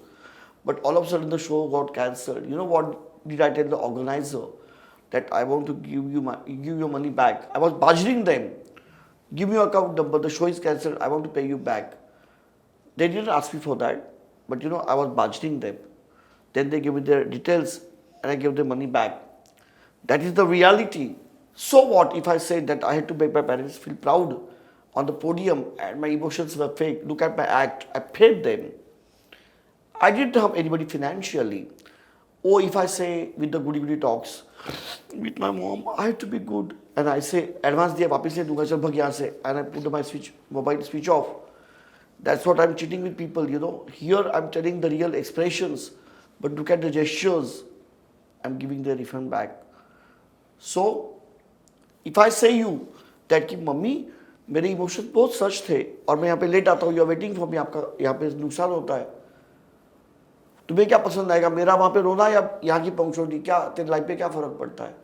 but all of a sudden the show got cancelled. You know what did I tell the organizer? That I want to give your money back. I was badgering them. Give me your account number. The show is cancelled. I want to pay you back. They didn't ask me for that, but you know I was badgering them. Then they gave me their details, and I gave them money back. That is the reality. So what if I said that I had to make my parents feel proud on the podium and my emotions were fake? Look at my act. I paid them. I didn't harm anybody financially. or if I say with the goody talks with my mom, I have to be good, and I say advance दिया वापस से दूंगा चल भाग यहाँ से, and I put my mobile switch off. That's what I'm cheating with people, you know. Here I'm telling the real expressions, but look at the gestures. I'm giving the refund back. So if I say you that कि mummy मेरे emotion बहुत सच थे और मैं यहाँ पे late आता हूँ, you are waiting for me, आपका यहाँ पे नुकसान होता है, तुम्हें क्या पसंद आएगा, मेरा वहाँ पे रोना या यहाँ की पंक्चुअलिटी, क्या तेरे लाइफ पे क्या फर्क पड़ता है?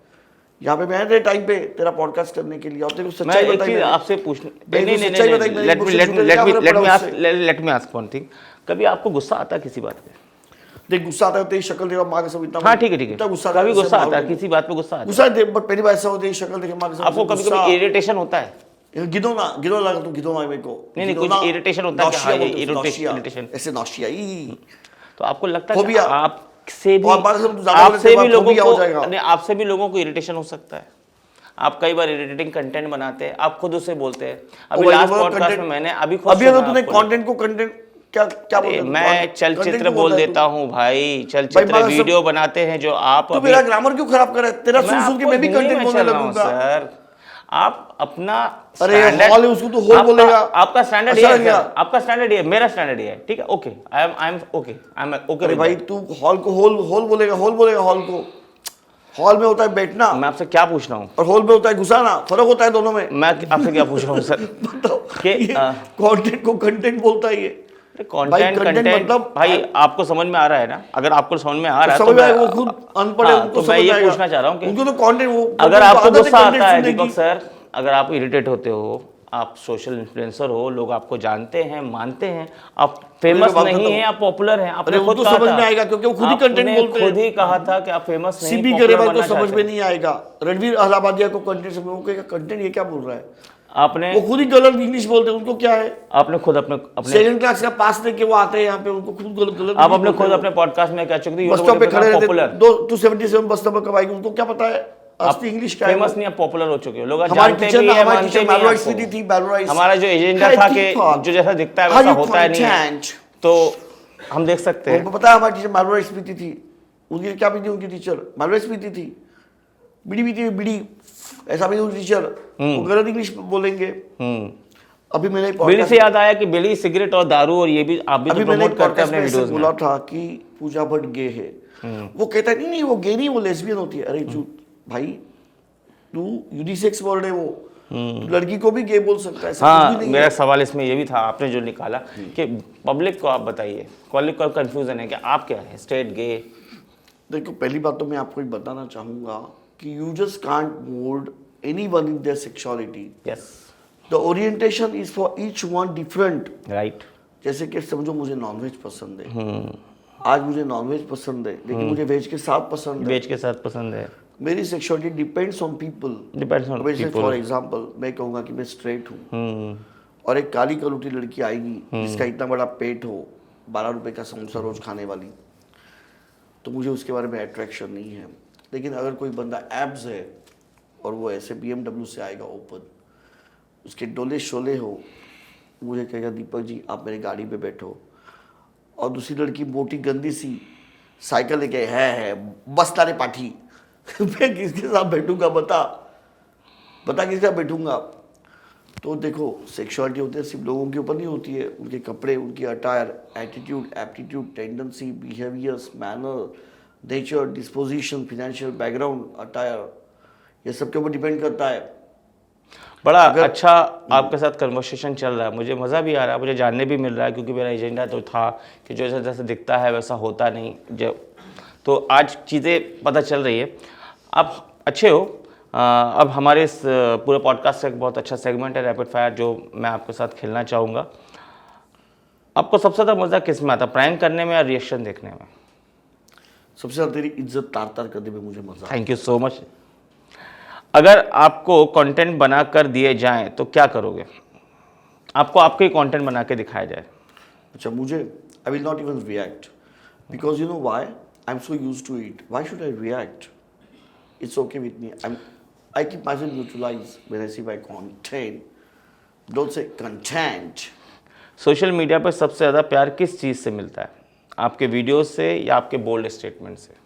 यहाँ पे मैं तेरे टाइम पे तेरा पॉडकास्ट करने के लिए, और तेरे को सच्चाई बताई, आपसे पूछने let me ask one thing, कभी आपको गुस्सा आता है किसी बात पे? देख गुस्सा आता है तेरी शक्ल देख माँ का सब इतना, हाँ ठीक है इतना गुस्सा कभी गुस्सा आता है किसी बात पे, गुस्सा आता गुस्सा दे, बट पहली बार ऐसा होता है शक्ल देख माँ का सब, आपको कभी कभी इरिटेशन होता है? गिदो लगा तू, गिदो ना मेरे को, नहीं कुछ इरिटेशन होता है, हाँ ये इरिटेशन ऐसे नौशिया, तो आपको लगता है फोबिया, आपसे भी लोगों को इरिटेशन हो सकता है? आप कई बार इरिटेटिंग कंटेंट बनाते हैं, आप खुद उसे बोलते हैं। अभी लास्ट पॉडकास्ट में मैंने अभी तूने कंटेंट को कंटेंट क्या बोलते हैं? मैं चलचित्र बोल देता हूँ भाई, चलचित्र वीडियो बनाते हैं जो आप। तो मेरा ग्रामर क्यों खराब कर रहा है? तेरा सुन के मैं भी कंटेंट बोलने लगूंगा सर। आप अपना अरे हॉल है उसको तो हॉल बोलेगा, आपका स्टैंडर्ड ये है, आपका स्टैंडर्ड ये है, मेरा स्टैंडर्ड ये है, ठीक है ओके, आई एम ओके। अरे भाई तू हॉल को हॉल बोलेगा, हॉल को, हॉल में होता है बैठना, मैं आपसे क्या पूछ रहा हूँ, और हॉल में होता है घुसाना, फर्क होता है दोनों में। मैं आपसे क्या पूछ रहा हूँ सर? बताओ कंटेंट को कंटेंट बोलता है ये कंटेंट मतलब भाई आपको समझ में आ रहा है ना? अगर आपको समझ में आ रहा है तो समझ वो खुद अनपढ़ है, उनको तो मैं ये पूछना चाह रहा हूँ कि उनको तो कंटेंट वो, अगर आपको गुस्सा आता है दीपक सर, अगर आप इरिटेट होते हो, आप सोशल इन्फ्लुएंसर हो, लोग आपको जानते हैं, मानते हैं, आप फेमस नहीं हैं, आप पॉपुलर हैं, आपने खुद कहा था, समझ में आएगा क्योंकि वो खुद ही कंटेंट बोलते हैं, खुद ही कहा था कि आप फेमस नहीं, सीबी गरेवाल को समझ में नहीं आएगा, रणवीर अहलाबादिया को कंटेंट समझ, वो कहेगा कंटेंट ये क्या बोल रहा है, आपने वो खुद ही गलत इंग्लिश बोलते हैं, उनको क्या है? आपने खुद अपने सेकंड क्लास का पास लेके वो आते हैं यहाँ पे, उनको खुद गलत आप अपने खुद अपने पॉडकास्ट में क्या चुके थे, बस स्टॉप पे खड़े रहते, 277 बस स्टॉप पर कब आएगी, उनको क्या पता है असली इंग्लिश क्या है? फेमस नहीं, आप पॉपुलर हो चुके हो, लोग जानते भी हैं, मानते भी हैं। हमारा जो एजेंडा था कि जो जैसा दिखता है वैसा होता है नहीं, तो हम देख सकते हैं। पता है हमारी टीचर मालवा स्मृति थी, उनकी क्या भी थी, उनकी टीचर मालवा स्मृति थी, बीड़ी भी थी, बीड़ी ऐसा भी उनकी टीचर, वो गलत इंग्लिश बोलेंगे। अभी मैंने बीड़ी से याद आया कि बीड़ी, सिगरेट और दारू, और ये भी आप भी तो प्रमोट करते हैं अपने वीडियोस में। बोला था कि पूजा भट्ट गे है, वो कहता है नहीं वो गे नहीं, वो लेस्बियन होती है। अरे चूत भाई, तू यूनिसेक्स वर्ड है वो, लड़की को भी गे बोल सकता है। हाँ, मेरा सवाल इसमें ये भी था, आपने जो निकाला कि पब्लिक को आप बताइए, पब्लिक को कंफ्यूजन है कि आप क्या है, स्ट्रेट गे। देखो पहली बात तो मैं आपको एक बताना चाहूंगा कि you just can't mould anyone in their sexuality. Yes, the orientation is for each one different. Right. जैसे कि समझो मुझे नॉनवेज पसंद है, आज मुझे नॉनवेज पसंद है, लेकिन मुझे वेज के साथ पसंद है। वेज के साथ पसंद है। मेरी sexuality depends on people, depends on people. For example मैं कहूँगा कि मैं स्ट्रेट हूँ और एक काली कलूटी लड़की आएगी जिसका इतना बड़ा पेट हो, 12 रुपए का समोसा रोज खाने वाली, तो मुझे उसके बारे में अट्रैक्शन नहीं है। लेकिन अगर कोई बंदा एब्स है और वो ऐसे BMW से आएगा ओपन, उसके डोले शोले हो, मुझे कहेगा दीपक जी आप मेरी गाड़ी पे बैठो। और दूसरी लड़की मोटी गंदी सी साइकिल लेके है बस तारे पाठी मैं किसके साथ बैठूंगा? बता किसके साथ बैठूंगा? तो देखो सेक्सुअलिटी होती है सिर्फ लोगों के ऊपर नहीं होती है, उनके कपड़े, उनकी attire, attitude, aptitude, tendency, behaviours, manner, nature, disposition, financial background, attire, ये सब के ऊपर डिपेंड करता है। बड़ा अच्छा आपके साथ कन्वर्सेशन चल रहा है, मुझे मज़ा भी आ रहा है, मुझे जानने भी मिल रहा है, क्योंकि मेरा एजेंडा तो था कि जो जैसा दिखता है वैसा होता नहीं, जो तो आज चीज़ें पता चल रही है। आप अच्छे हो। अब हमारे इस पूरे पॉडकास्ट का एक बहुत अच्छा सेगमेंट है रैपिड फायर, जो मैं आपके साथ खेलना चाहूँगा। आपको सबसे ज़्यादा मज़ा किस में आता है, प्रैंक करने में या रिएक्शन देखने में? सबसे ज़्यादा तेरी इज्जत तार करने में मुझे मज़ा। Thank you so much. अगर आपको कंटेंट बना कर दिए जाएं तो क्या करोगे? आपको आपके कंटेंट बना के दिखाया जाए। अच्छा, मुझे I will not even react because you know why, I am so used to it. Why should I react? It's okay with me. I keep myself neutralize when I see my content. Don't say content. Social media पर सबसे ज़्यादा प्यार किस चीज़ से मिलता है? आपके videos से या आपके बोल्ड स्टेटमेंट से?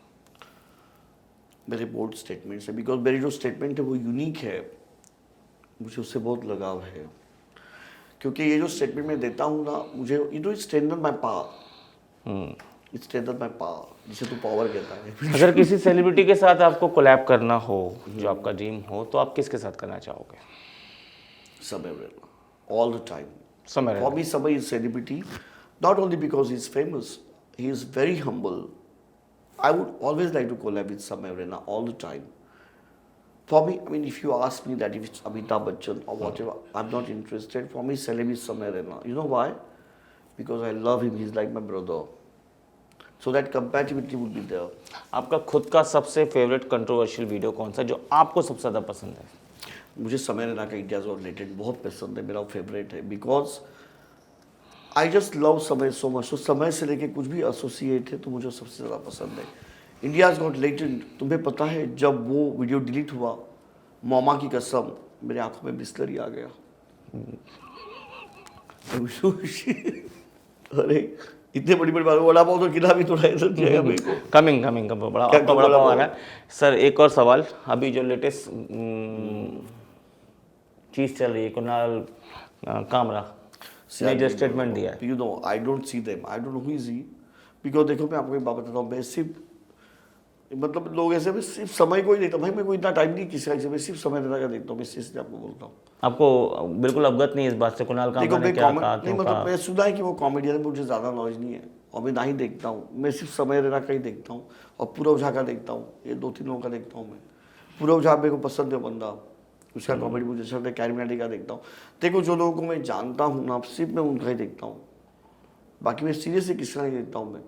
मेरे बोल्ड स्टेटमेंट से, बिकॉज मेरी जो स्टेटमेंट है वो यूनिक है, मुझे उससे बहुत लगाव है, क्योंकि ये जो स्टेटमेंट मैं देता हूँ ना, मुझे it strengthen my power, it strengthen my power, जिसे तू पावर कहता है। अगर किसी सेलिब्रिटी के साथ आपको कोलैब करना हो, जो आपका ड्रीम हो, तो आप किसके साथ करना चाहोगे? समय रैना, all the time. समय For Raina. me, Samay is celebrity, not only because he's famous, he is very humble. I would always like to collab with Samay Rena all the time. For me, I mean, if you ask me that if it's Amitabh Bachchan or whatever, I'm not interested. For me, celeb is Samay Rena. You know why? Because I love him. He's like my brother. So that compatibility would be there. आपका खुद का सबसे favourite controversial video कौन सा है जो आपको सबसे ज़्यादा पसंद है? मुझे समय रैना का इंडिया और रिलेटेड बहुत पसंद है, मेरा फेवरेट है, बिकॉज आई जस्ट लव समय सो मच। तो समय से लेके कुछ भी एसोसिएट है तो मुझे सबसे ज़्यादा पसंद है। इंडिया गॉट लेटेंट, तुम्हें पता है जब वो वीडियो डिलीट हुआ, मामा की कसम मेरे आंखों में बिस्लरी आ गया। अरे इतने बड़ी बड़ी बात, वड़ा पाव तो खिला भी थोड़ा ऐसा जाएगा मेरे को। कमिंग बड़ा क्या आपका बड़ा बड़ा पाव आ पाव? रहा है। सर एक और सवाल, अभी जो लेटेस्ट चीज़ चल रही है, कुणाल कामरा ने जो स्टेटमेंट दिया है, you know I don't see them, I don't know who is he, because देखो मैं आपको एक बात बताता हूँ, मैं सिर्फ मतलब लोग ऐसे मैं सिर्फ समय को ही देखता हूँ, भाई मेरे को इतना टाइम नहीं किसी का, मैं सिर्फ समय देना का देखता हूँ, मैं इसलिए आपको बोलता हूँ। आपको बिल्कुल अवगत नहीं है इस बात से कुणाल देखो कामरा ने मैं क्या कॉमेडी कहा, नहीं, क्यों मतलब कहा? मैं सुना है कि वो कॉमेडियन है, मुझे ज़्यादा नॉलेज नहीं है और मैं ना ही देखता हूँ, मैं सिर्फ समय रैना का ही देखता हूँ और पूरव झा का देखता हूँ, ये 2-3 लोगों का देखता हूँ मैं। पूरव झा मेरे को पसंद है बंदा, उसका कॉमेडी मुझे अच्छा लगता है, कैरी मिनाटी का देखता हूँ। देखो जो लोगों को मैं जानता हूँ ना, सिर्फ मैं उनका ही देखता हूँ, बाकी मैं सीरियसली किसी का नहीं देखता हूँ मैं।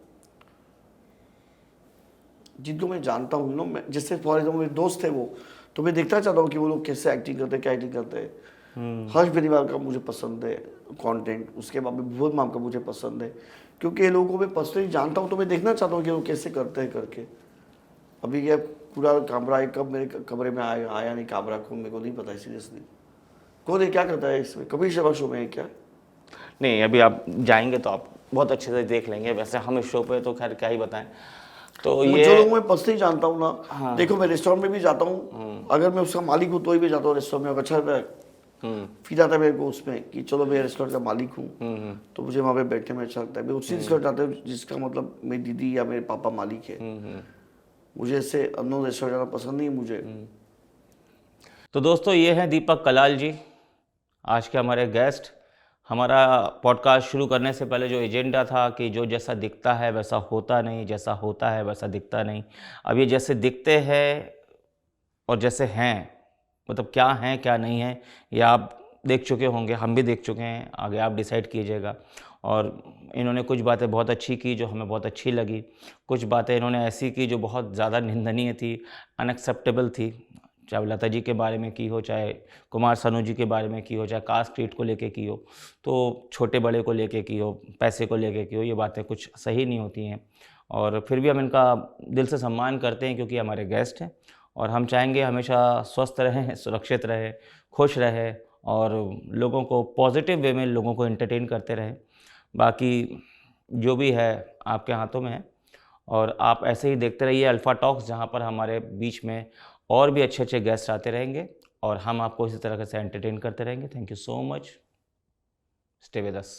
जिनको मैं जानता हूँ ना, मैं जैसे फॉर एग्जाम्पल मेरे दोस्त है वो, तो मैं देखना चाहता हूँ कि वो लोग कैसे एक्टिंग करते हैं, क्या एक्टिंग करते हैं। हर्ष बेनीवाल का मुझे पसंद है कंटेंट, उसके बाद में भुवन माम का मुझे पसंद है, क्योंकि ये लोगों को मैं पर्सनली जानता हूँ, तो मैं देखना चाहता हूँ कि वो कैसे करते हैं करके। अभी ये पूरा कैमरा कब मेरे कमरे में आया नहीं कैमरा को, मेरे को नहीं पता है सीरियसली। कौन है, क्या करता है इसमें, कभी शबा शो में है क्या? नहीं, अभी आप जाएंगे तो आप बहुत अच्छे से देख लेंगे। वैसे हम इस शो पे तो खैर क्या ही बताएं। तो ये जो लोग मैं पर्सनली जानता हूँ ना, हाँ। देखो मैं रेस्टोरेंट में भी जाता हूँ, अगर मैं उसका मालिक हूँ तो ही भी जाता हूँ रेस्टोरेंट में, अच्छा लगता है, फील आता है मेरे को उसमें कि चलो मैं रेस्टोरेंट का मालिक हूँ, तो मुझे वहाँ पे बैठने में अच्छा लगता है। मैं उसी रेस्टोरेंट जाता हूँ जिसका मतलब मेरी दीदी या मेरे पापा मालिक है। मुझे ऐसे अननोन रेस्टोरेंट जाना पसंद नहीं मुझे। तो दोस्तों ये हैं दीपक कलाल जी, आज के हमारे गेस्ट। हमारा पॉडकास्ट शुरू करने से पहले जो एजेंडा था कि जो जैसा दिखता है वैसा होता नहीं, जैसा होता है वैसा दिखता नहीं। अब ये जैसे दिखते हैं और जैसे हैं, मतलब क्या हैं क्या नहीं है, ये आप देख चुके होंगे, हम भी देख चुके हैं, आगे आप डिसाइड कीजिएगा। और इन्होंने कुछ बातें बहुत अच्छी की जो हमें बहुत अच्छी लगी, कुछ बातें इन्होंने ऐसी की जो बहुत ज़्यादा निंदनीय थी, अनएक्सेप्टेबल थी, चाहे लता जी के बारे में की हो, चाहे कुमार सानू जी के बारे में की हो, चाहे कास्ट क्रीड को लेके की हो, तो छोटे बड़े को लेके की हो, पैसे को लेके की हो, ये बातें कुछ सही नहीं होती हैं। और फिर भी हम इनका दिल से सम्मान करते हैं क्योंकि हमारे गेस्ट हैं, और हम चाहेंगे हमेशा स्वस्थ रहें, सुरक्षित रहें, खुश रहें और लोगों को पॉजिटिव वे में लोगों को एंटरटेन करते रहें। बाकी जो भी है आपके हाथों में है, और आप ऐसे ही देखते रहिए अल्फ़ा टॉक्स, जहाँ पर हमारे बीच में और भी अच्छे अच्छे गेस्ट आते रहेंगे और हम आपको इसी तरह से एंटरटेन करते रहेंगे। Thank you so much, stay with us.